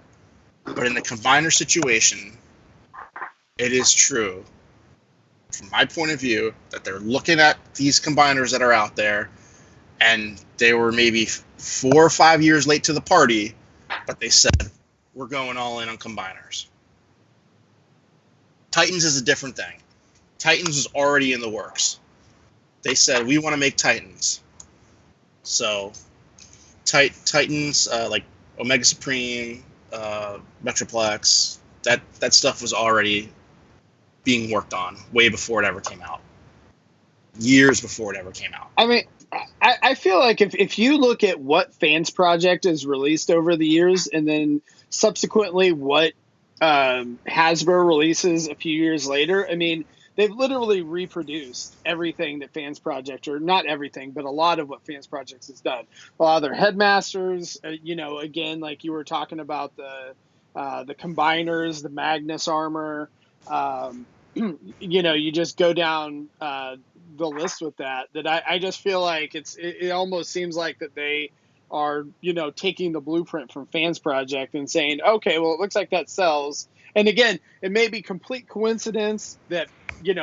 but in the combiner situation, it is true, from my point of view, that they're looking at these combiners that are out there, and they were maybe 4 or 5 years late to the party, but they said, we're going all in on combiners. Titans is a different thing. Titans was already in the works. They said, we want to make Titans. So, Titans, like Omega Supreme, Metroplex, that stuff was already being worked on way before it ever came out. Years before it ever came out. I mean, I feel like if you look at what Fans Project has released over the years, and then subsequently what Hasbro releases a few years later, I mean, they've literally reproduced everything that Fans Project, or not everything, but a lot of what Fans Project has done. A lot of their Headmasters, again, like you were talking about the Combiners, the Magnus armor, you just go down the list with that I just feel like it almost seems like that they are, taking the blueprint from Fans Project and saying, okay, well, it looks like that sells. And again, it may be complete coincidence that,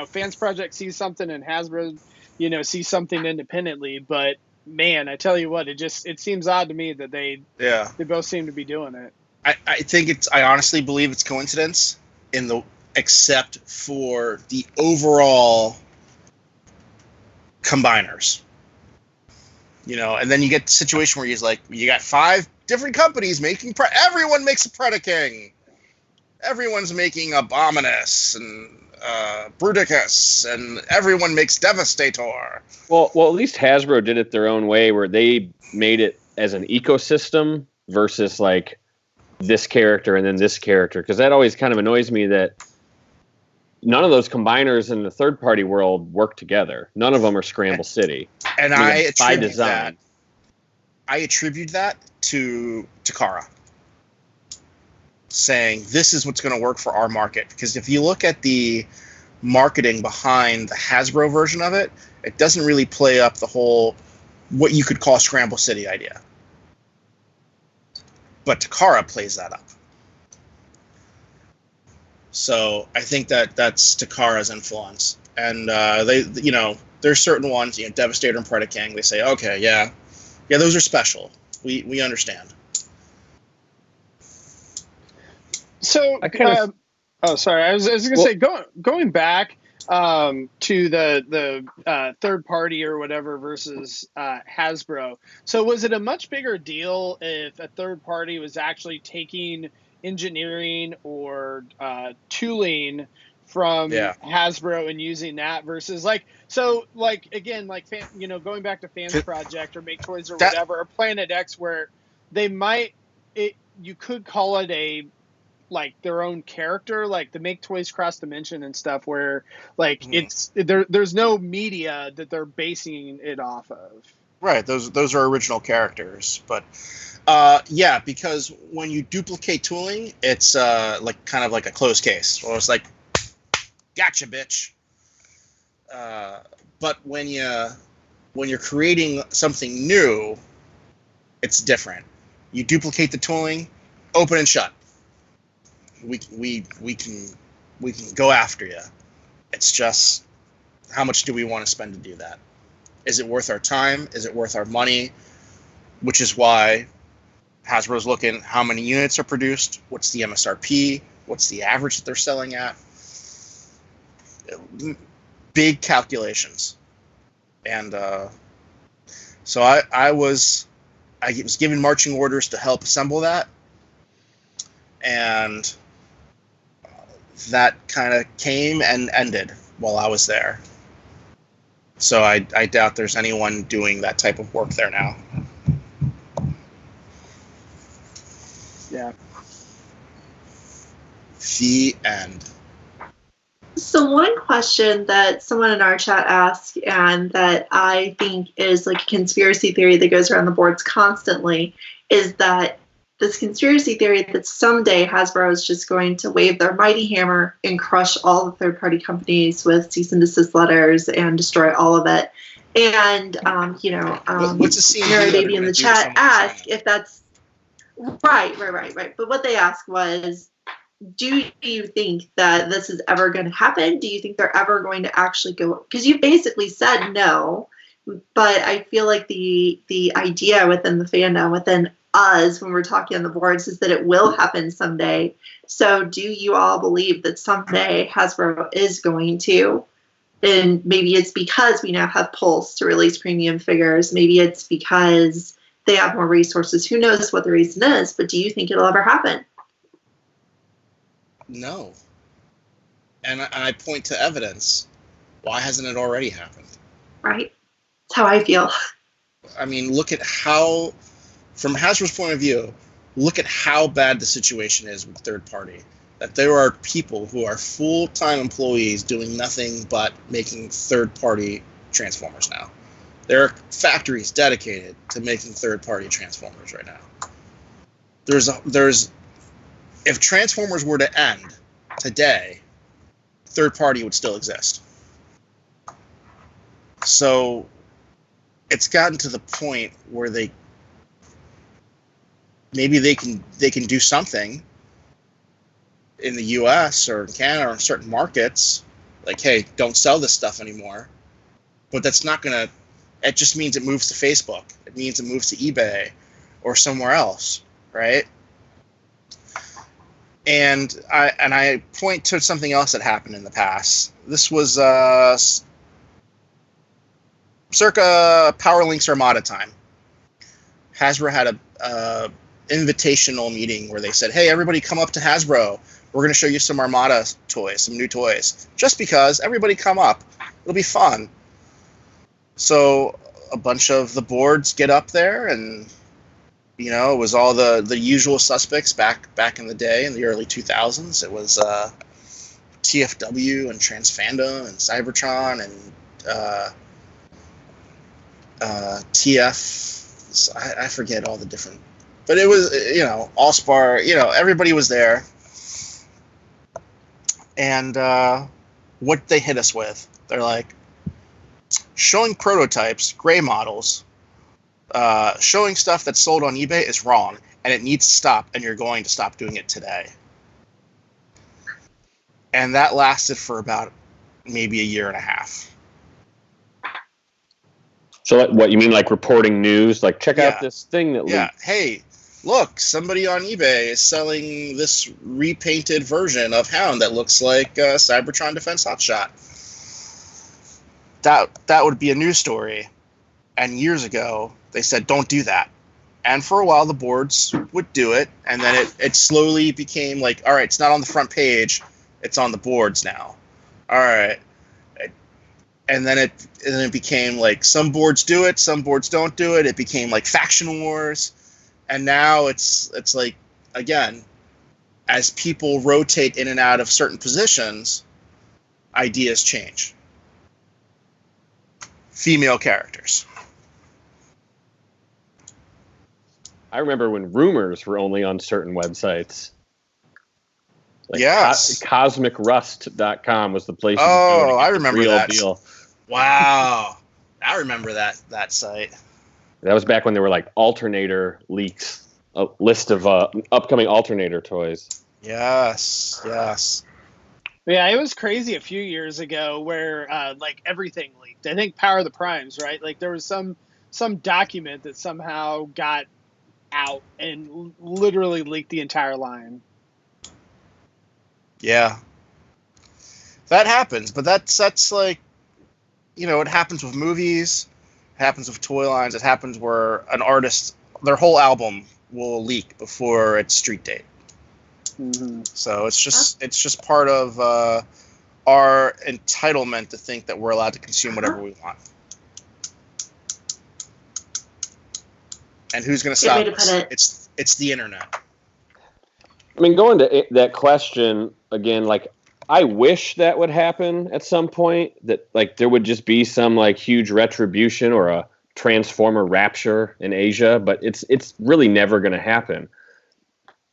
Fans Project sees something and Hasbro, sees something independently. But man, I tell you what, it seems odd to me that they both seem to be doing it. I think I honestly believe it's coincidence except for the overall combiners. And then you get the situation where you got 5 different companies making everyone makes a Predaking. Everyone's making Abominus and Bruticus, and everyone makes Devastator. Well, at least Hasbro did it their own way, where they made it as an ecosystem versus like this character and then this character, because that always kind of annoys me that none of those combiners in the third-party world work together. None of them are Scramble City. And by design. I attribute that to Takara, saying this is what's going to work for our market. Because if you look at the marketing behind the Hasbro version of it, it doesn't really play up the whole what you could call Scramble City idea. But Takara plays that up. So I think that's Takara's influence. And there's certain ones, Devastator and Predaking, they say, okay, yeah, those are special. We understand. So, sorry, I was going to say, going back to the third party or whatever versus Hasbro. So was it a much bigger deal if a third party was actually taking engineering or tooling from Hasbro and using that versus going back to Fans Project or Make Toys or whatever, or Planet X, where they you could call it their own character, like the Make Toys Cross Dimension and stuff, where there's no media that they're basing it off of. Right, those are original characters, but because when you duplicate tooling, it's kind of like a closed case. Well, it's like, gotcha, bitch. But when you're creating something new, it's different. You duplicate the tooling, open and shut. We can go after you. It's just, how much do we want to spend to do that? Is it worth our time? Is it worth our money? Which is why Hasbro's looking how many units are produced, what's the MSRP, what's the average that they're selling at. Big calculations. And so I was given marching orders to help assemble that. And that kind of came and ended while I was there. So I doubt there's anyone doing that type of work there now. Yeah. The end. So one question that someone in our chat asked, and that I think is like a conspiracy theory that goes around the boards constantly, is that this conspiracy theory that someday Hasbro is just going to wave their mighty hammer and crush all the third-party companies with cease and desist letters and destroy all of it. And, what's the scene Mary Baby in the chat asked if that's right. But what they asked was, do you think that this is ever going to happen? Do you think they're ever going to actually go? Because you basically said no, but I feel like the idea within the fandom, within us, when we're talking on the boards, is that it will happen someday. So do you all believe that someday Hasbro is going to? And maybe it's because we now have Pulse to release premium figures. Maybe it's because they have more resources. Who knows what the reason is, but do you think it'll ever happen? No. And I point to evidence. Why hasn't it already happened? Right. That's how I feel. I mean, look at how, from Hasbro's point of view, look at how bad the situation is with third party. That there are people who are full-time employees doing nothing but making third-party Transformers now. There are factories dedicated to making third-party Transformers right now. If Transformers were to end today, third party would still exist. So it's gotten to the point where maybe they can do something in the US or in Canada or in certain markets, like, hey, don't sell this stuff anymore. But that's not gonna, it just means it moves to Facebook. It means it moves to eBay or somewhere else, right? And I point to something else that happened in the past. This was circa PowerLinks Armada time. Hasbro had a invitational meeting where they said, "Hey, everybody, come up to Hasbro. We're going to show you some Armada toys, some new toys. Just because, everybody come up. It'll be fun." So a bunch of the boards get up there, and it was all the usual suspects back in the day, in the early 2000s. It was TFW and Transfandom and Cybertron and TF. I forget all the different, but it was Allspar. Everybody was there, and what they hit us with, they're like showing prototypes, gray models. Showing stuff that's sold on eBay is wrong, and it needs to stop, and you're going to stop doing it today. And that lasted for about maybe a year and a half. So what you mean, like reporting news? Like, check out this thing that leaked. Yeah, hey, look, somebody on eBay is selling this repainted version of Hound that looks like Cybertron Defense Hotshot. That would be a news story. And years ago, they said, don't do that. And for a while, the boards would do it. And then it slowly became like, all right, it's not on the front page. It's on the boards now. All right. And then it became like some boards do it, some boards don't do it. It became like faction wars. And now it's like, again, as people rotate in and out of certain positions, ideas change. Female characters. I remember when rumors were only on certain websites. Like yes. CosmicRust.com was the place. Oh, I remember that. Deal. Wow. I remember that site. That was back when there were like alternator leaks, a list of upcoming alternator toys. Yes. Yeah, it was crazy a few years ago where like everything leaked. I think Power of the Primes, right? Like there was some document that somehow got out and literally leaked the entire line. Yeah. That happens, but that's like, it happens with movies, it happens with toy lines, it happens where an artist, their whole album will leak before its street date. Mm-hmm. So it's just part of our entitlement to think that we're allowed to consume whatever we want. And who's going to stop us? It's the internet. I mean, going to that question again, like, I wish that would happen at some point, that like there would just be some like huge retribution or a Transformer rapture in Asia, but it's really never going to happen.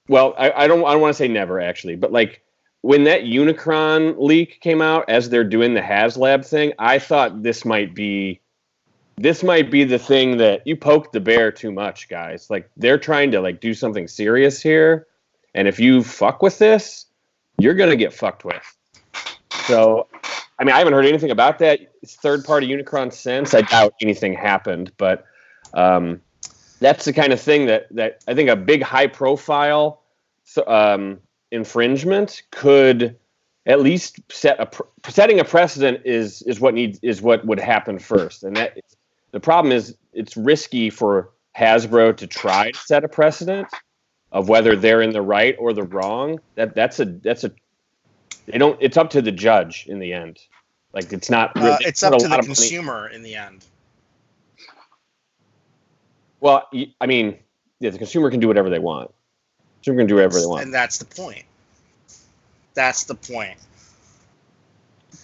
Well, I don't want to say never actually, but like when that Unicron leak came out as they're doing the HasLab thing, I thought this might be the thing that you poked the bear too much, guys. Like they're trying to like do something serious here. And if you fuck with this, you're going to get fucked with. So, I mean, I haven't heard anything about that. It's third-party Unicron since. I doubt anything happened. But that's the kind of thing that I think a big high-profile infringement could at least setting a precedent is what would happen first. And that the problem is it's risky for Hasbro to try to set a precedent of whether they're in the right or the wrong. It's up to the judge in the end. Like it's not. It's up to the consumer in the end. Well, I mean, yeah, the consumer can do whatever they want. The consumer can do whatever they want, and that's the point. That's the point.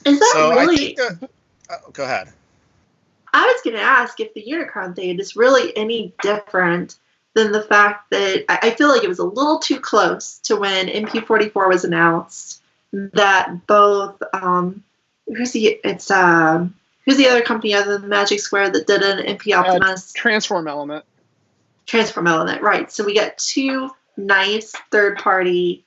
Is that so really? I think go ahead. I was going to ask if the Unicron thing is really any different than the fact that I feel like it was a little too close to when MP44 was announced. That both who's the other company other than Magic Square that did an MP Optimus? Transform Element, right. So we got two nice third-party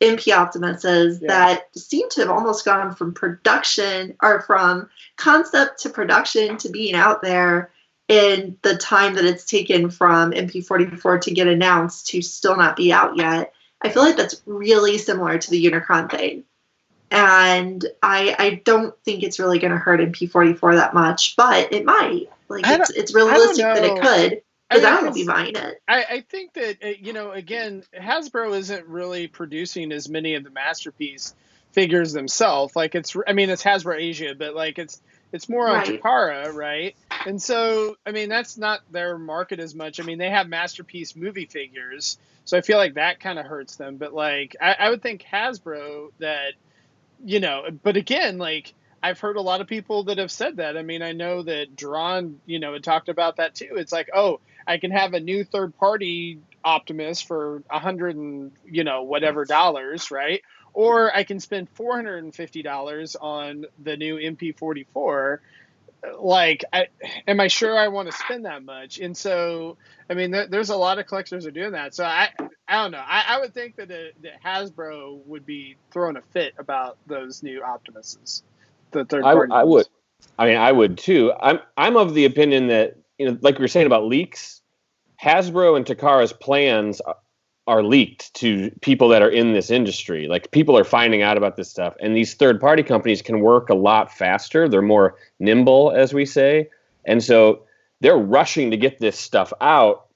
MP Optimuses that seem to have almost gone from production or from concept to production to being out there in the time that it's taken from MP44 to get announced to still not be out yet. I feel like that's really similar to the Unicron thing. And I don't think it's really going to hurt in P44 that much, but it might. Like, it's realistic that it could, because I won't be buying it. I think that, again, Hasbro isn't really producing as many of the Masterpiece figures themselves. Like, it's Hasbro Asia, but, like, it's more on Takara, right? And so, that's not their market as much. They have Masterpiece movie figures, so I feel like that kind of hurts them. But, like, I would think Hasbro that, but again, like, I've heard a lot of people that have said that. I know that Dron, had talked about that too. It's like, oh, I can have a new third party Optimus for $100 and whatever dollars, right? Or I can spend $450 on the new MP44. Like, am I sure I want to spend that much? And so, there's a lot of collectors are doing that. So I don't know. I would think that Hasbro would be throwing a fit about those new Optimuses, the third party. I would. I would too. I'm of the opinion that, like we were saying about leaks, Hasbro and Takara's plans are leaked to people that are in this industry. Like, people are finding out about this stuff, and these third-party companies can work a lot faster. They're more nimble, as we say, and so they're rushing to get this stuff out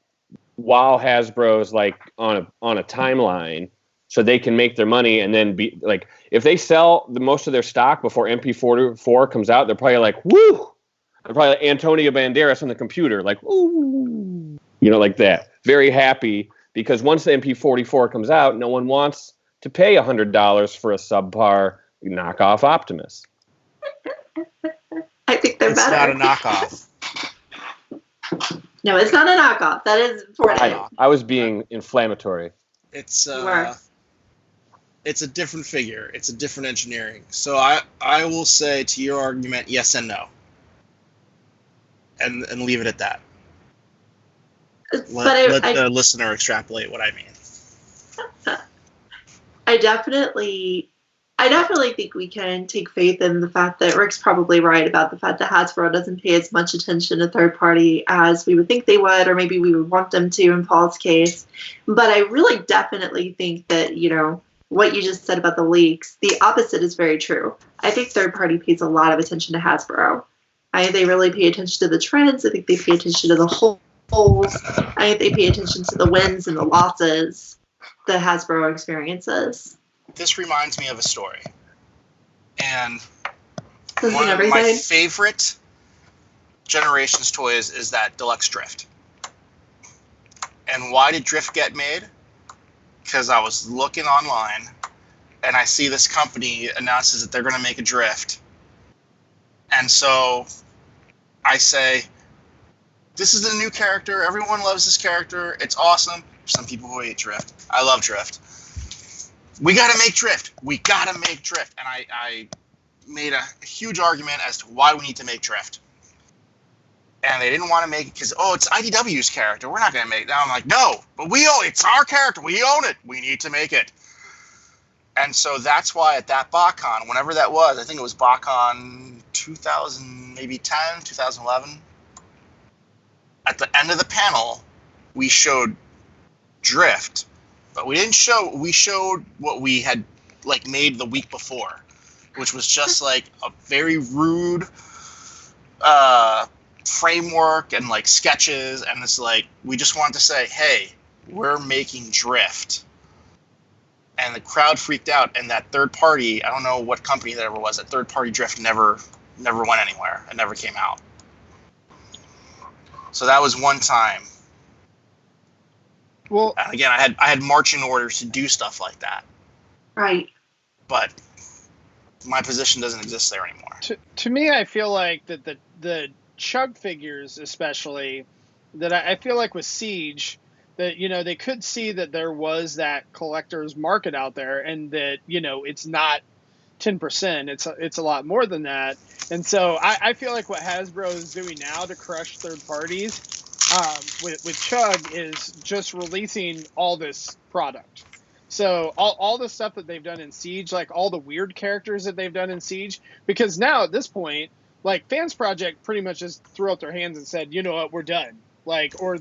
while Hasbro's like on a timeline, so they can make their money. And then be like, if they sell most of their stock before MP44 comes out, they're probably like, woo! They're probably like Antonio Banderas on the computer, like, ooh, like that, very happy. Because once the MP44 comes out, no one wants to pay $100 for a subpar knockoff Optimus. I think they're better. It's not a knockoff. No, it's not a knockoff. That is important. I was being inflammatory. It's a different figure. It's a different engineering. So I will say to your argument, yes and no. And leave it at that. Let the listener extrapolate what I mean. I definitely think we can take faith in the fact that Rick's probably right about the fact that Hasbro doesn't pay as much attention to third party as we would think they would, or maybe we would want them to in Paul's case. But I really definitely think that, what you just said about the leaks, the opposite is very true. I think third party pays a lot of attention to Hasbro. They really pay attention to the trends. I think they pay attention to the whole. I think they pay attention to the wins and the losses that Hasbro experiences. This reminds me of a story. And Doesn't one of my favorite Generations toys is that Deluxe Drift. And why did Drift get made? Because I was looking online and I see this company announces that they're going to make a Drift. And so I say, this is the new character. Everyone loves this character. It's awesome. There's some people who hate Drift. I love Drift. We got to make Drift. We got to make Drift. And I made a huge argument as to why we need to make Drift. And they didn't want to make it because, it's IDW's character. We're not going to make it. Now I'm like, no, but we own it. It's our character. We own it. We need to make it. And so that's why at that BotCon, whenever that was, I think it was BotCon 2000, maybe 10, 2011. At the end of the panel, we showed Drift, but we showed what we had like made the week before, which was just like a very rude framework and like sketches, and it's like we just wanted to say, hey, we're making Drift. And the crowd freaked out, and that third party, I don't know what company that ever was, that third party Drift never went anywhere. It never came out. So that was one time. Well, and again, I had marching orders to do stuff like that. Right. But my position doesn't exist there anymore. To me, I feel like that the Chug figures, especially, that I feel like with Siege, that they could see that there was that collector's market out there, and that it's not 10%. It's a lot more than that. And so I feel like what Hasbro is doing now to crush third parties with Chug is just releasing all this product. So all the stuff that they've done in Siege, like all the weird characters that they've done in Siege, because now at this point, like Fans Project pretty much just threw up their hands and said, you know what, we're done. like, or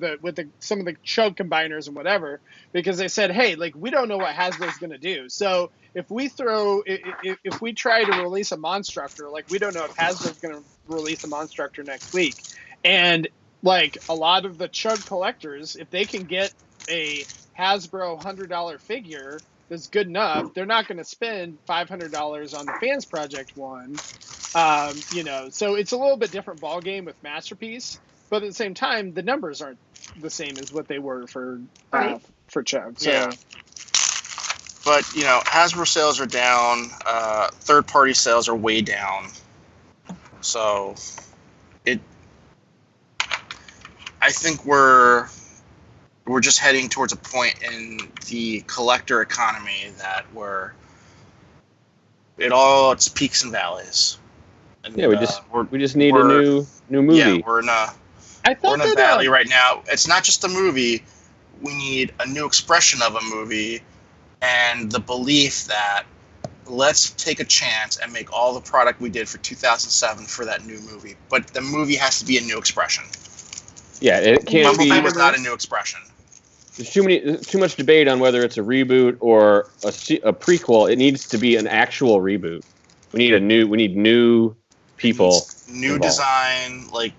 some of the chug combiners and whatever, because they said, hey, like, we don't know what Hasbro's going to do. So if we try to release a Monstructor, like, we don't know if Hasbro's going to release a Monstructor next week. And like a lot of the chug collectors, if they can get a Hasbro $100 figure that's good enough, they're not going to spend $500 on the Fans Project one. So it's a little bit different ball game with Masterpiece, but at the same time, the numbers aren't the same as what they were for Chug. So. Yeah. But Hasbro sales are down. Third-party sales are way down. So I think we're just heading towards a point in the collector economy that it's peaks and valleys. And, yeah, we just need a new movie. Yeah, we're in a valley right now. It's not just a movie. We need a new expression of a movie, and the belief that let's take a chance and make all the product we did for 2007 for that new movie. But the movie has to be a new expression. Yeah, it can't be. Bumblebee was not a new expression. There's too much debate on whether it's a reboot or a prequel. It needs to be an actual reboot. We need new people, new involved. Design. Like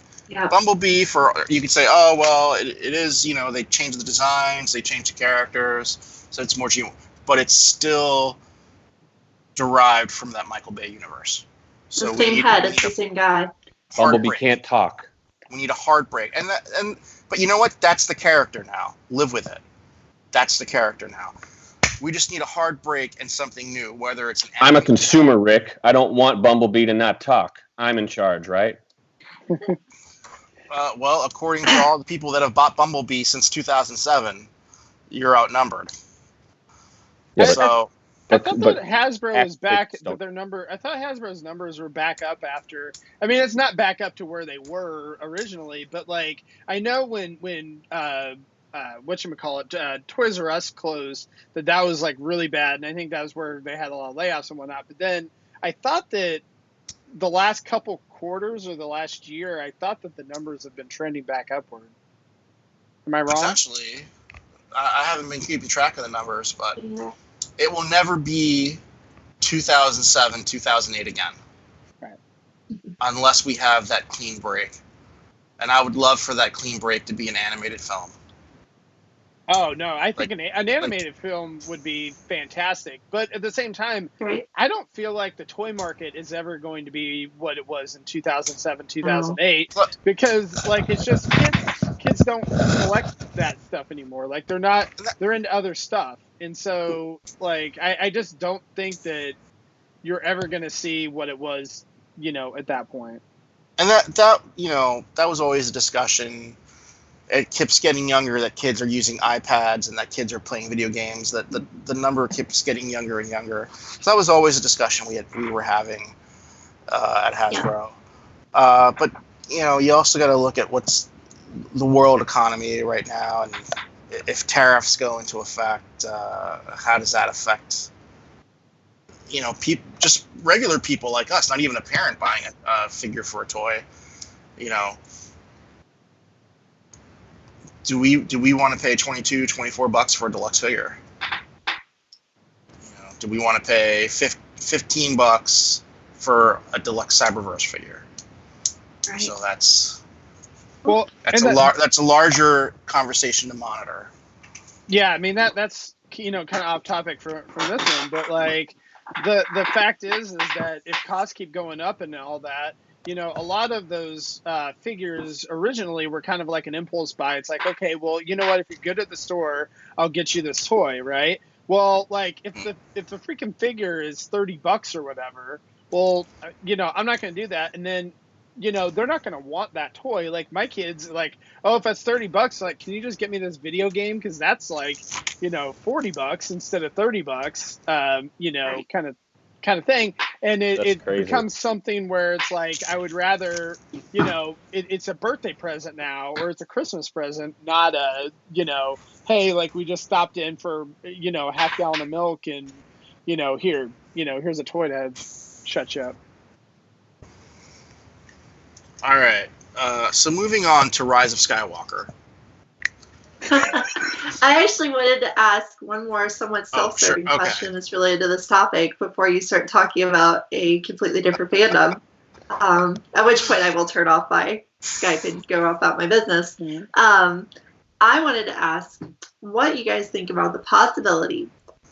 Bumblebee, you could say, oh well, it is. They changed the designs, they changed the characters, so it's more genuine. But it's still derived from that Michael Bay universe. So the same head, it's the same guy. Bumblebee can't talk. We need a hard break, but you know what? That's the character now. Live with it. That's the character now. We just need a hard break and something new. Whether it's I'm a consumer, Rick. I don't want Bumblebee to not talk. I'm in charge, right? Well, according to all the people that have bought Bumblebee since 2007, you're outnumbered. Yeah, so. I thought that Hasbro was back. I thought Hasbro's numbers were back up after. I mean, it's not back up to where they were originally, but like I know when whatchamacallit, Toys R Us closed, that was like really bad, and I think that was where they had a lot of layoffs and whatnot. But then I thought that the last couple quarters or the last year, I thought that the numbers have been trending back upward. Am I wrong? Potentially, I haven't been keeping track of the numbers, but. It will never be 2007, 2008 again. Right. Unless we have that clean break. And I would love for that clean break to be an animated film. Oh, no. I think an animated film would be fantastic. But at the same time, I don't feel like the toy market is ever going to be what it was in 2007, 2008. Because, like, it's just kids don't collect that stuff anymore. Like, they're into other stuff. And so, like, I just don't think that you're ever going to see what it was, at that point. And that was always a discussion. It keeps getting younger that kids are using iPads and that kids are playing video games. That the number keeps getting younger and younger. So that was always a discussion we were having at Hasbro. Yeah. But you also got to look at what's the world economy right now, and if tariffs go into effect, how does that affect just regular people like us, not even a parent buying a figure for a toy? Do we want to pay $24 for a deluxe figure? Do we want to pay $15 for a deluxe Cyberverse figure? Right. So that's a larger conversation to monitor. Yeah, I mean that's kind of off topic from this one, but like the fact is that if costs keep going up and all that, a lot of those figures originally were kind of like an impulse buy. It's like, okay, well, you know what? If you're good at the store, I'll get you this toy, right? Well, like if the freaking figure is $30 or whatever, well, I'm not going to do that, and then. They're not going to want that toy. Like my kids, like, oh, if that's $30, like, can you just get me this video game? Because that's like, $40 instead of $30. Kind of thing. And it becomes something where it's like I would rather, it's a birthday present now, or it's a Christmas present, not a, hey, like we just stopped in for a half gallon of milk and here's a toy to shut you up. All right. So moving on to Rise of Skywalker. I actually wanted to ask one more somewhat self-serving question that's related to this topic before you start talking about a completely different fandom. At which point I will turn off my Skype and go about my business. I wanted to ask what you guys think about the possibility,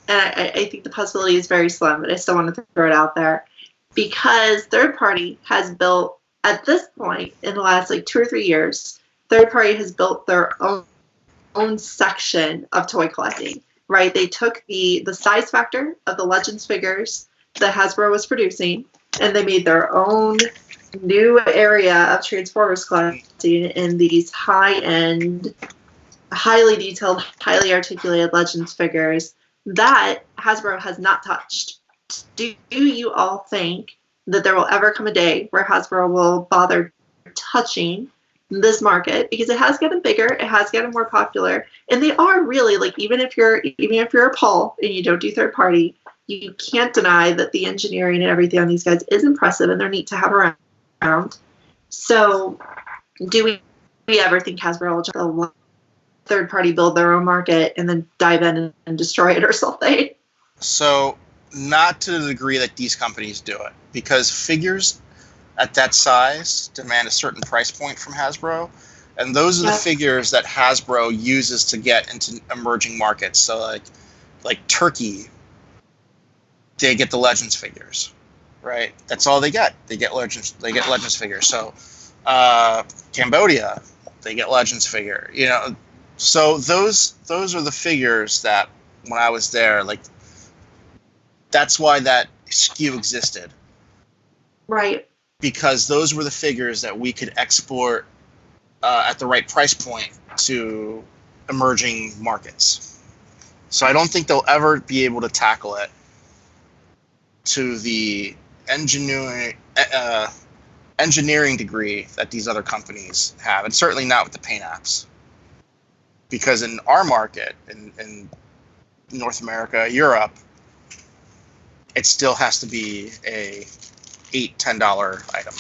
and I think the possibility is very slim, but I still want to throw it out there, because third party has built, at this point, in the last like 2 or 3 years, third party has built their own section of toy collecting, right? They took the size factor of the Legends figures that Hasbro was producing, and they made their own new area of Transformers collecting in these high-end, highly detailed, highly articulated Legends figures that Hasbro has not touched. Do you all think that there will ever come a day where Hasbro will bother touching this market? Because it has gotten bigger, it has gotten more popular, and they are really, like, even if you're a Paul and you don't do third party, you can't deny that the engineering and everything on these guys is impressive and they're neat to have around. So do we ever think Hasbro will just let third party build their own market and then dive in and destroy it or something? So not to the degree that these companies do it, because figures at that size demand a certain price point from Hasbro, and those are the figures that Hasbro uses to get into emerging markets. So like Turkey, they get the Legends figures, right? That's all they get. They get Legends figures. So Cambodia, they get Legends figure. You know, so those are the figures that when I was there, like, that's why that SKU existed. Right. Because those were the figures that we could export at the right price point to emerging markets. So I don't think they'll ever be able to tackle it to the engineering degree that these other companies have, and certainly not with the paint apps. Because in our market, in North America, Europe, it still has to be a $8-10 item.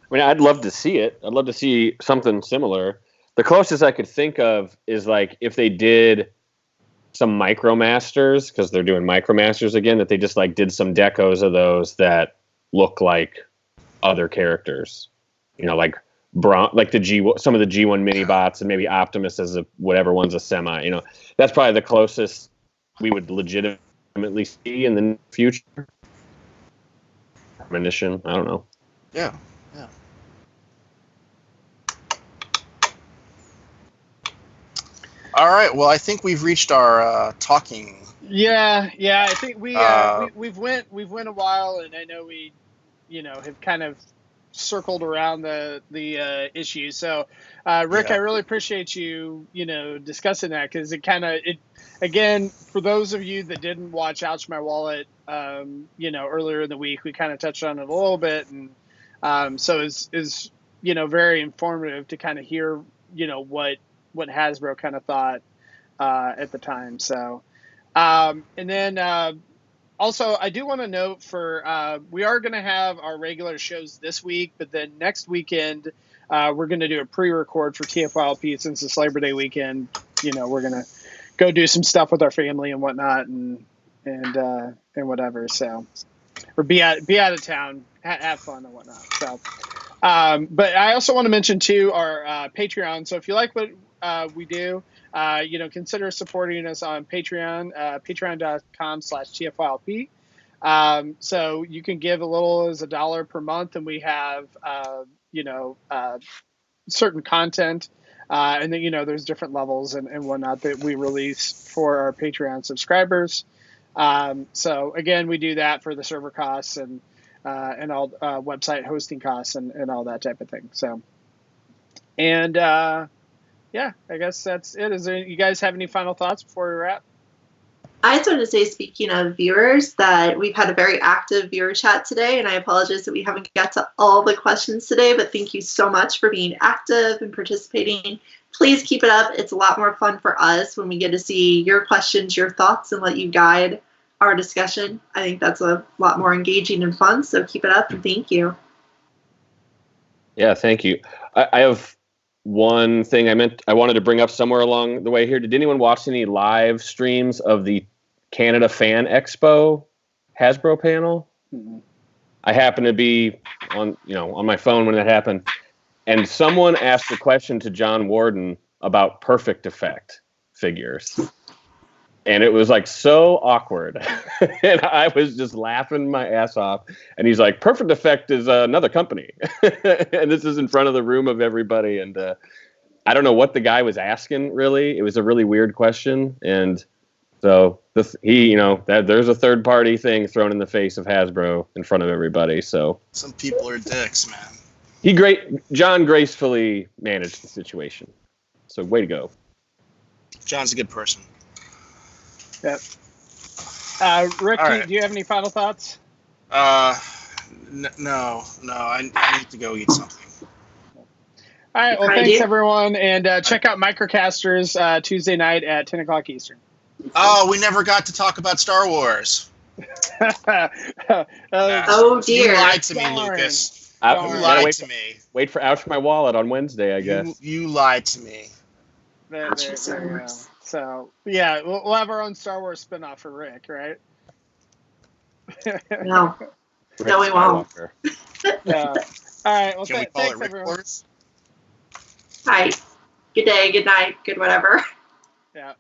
I mean, I'd love to see it. I'd love to see something similar. The closest I could think of is like if they did some Micromasters, because they're doing Micromasters again, that they just like did some decos of those that look like other characters. You know, like some of the G1 mini bots, and maybe Optimus as whatever one's a semi. You know, that's probably the closest we would legitimately see in the future. Premonition, I don't know. Yeah. All right. Well, I think we've reached our talking. Yeah. I think we've went a while, and I know we, have kind of circled around the issue. So, Rick, I really appreciate you, discussing that, because it again, for those of you that didn't watch Ouch My Wallet, earlier in the week, we kind of touched on it a little bit, and so is very informative to kind of hear, what Hasbro kind of thought at the time. So, and then also, I do want to note we are going to have our regular shows this week, but then next weekend we're going to do a pre-record for TFYLP since it's Labor Day weekend. We're going to go do some stuff with our family and whatnot, and whatever. So, or be out of town, have fun and whatnot. So, but I also want to mention too our Patreon. So if you like what we do, consider supporting us on Patreon, patreon.com/TFYLP. So you can give a little as $1 per month, and we have, certain content, and then, there's different levels and whatnot that we release for our Patreon subscribers. So again, we do that for the server costs and all website hosting costs and all that type of thing. So, and yeah, I guess that's it. You guys have any final thoughts before we wrap? I just wanted to say, speaking of viewers, that we've had a very active viewer chat today, and I apologize that we haven't got to all the questions today, but thank you so much for being active and participating. Please keep it up. It's a lot more fun for us when we get to see your questions, your thoughts, and let you guide our discussion. I think that's a lot more engaging and fun. So keep it up and thank you. Yeah, thank you. I have one thing I wanted to bring up somewhere along the way here. Did anyone watch any live streams of the Canada Fan Expo Hasbro panel? Mhm. I happened to be on my phone when that happened, and someone asked a question to John Warden about Perfect Effect figures. And it was like so awkward. And I was just laughing my ass off. And he's like, Perfect Effect is another company. And this is in front of the room of everybody. And I don't know what the guy was asking, really. It was a really weird question. And so there's a third party thing thrown in the face of Hasbro in front of everybody. So Some people are dicks, man. John gracefully managed the situation. So way to go. John's a good person. Yep. Rick, right. do you have any final thoughts? No. I need to go eat something. All right. Well, thanks, everyone. And check out Microcasters Tuesday night at 10 o'clock Eastern. Oh, we never got to talk about Star Wars. Oh, dear. You lied to me, Darn. Lucas. You You lied to me. Wait for Ouch My Wallet on Wednesday, I guess. You lied to me. There you go. So, yeah, we'll have our own Star Wars spinoff for Rick, right? No, we won't. Yeah. All right. Well, Can we call thanks, it Rick everyone. Wars? Hi. Good day, good night, good whatever. Yeah.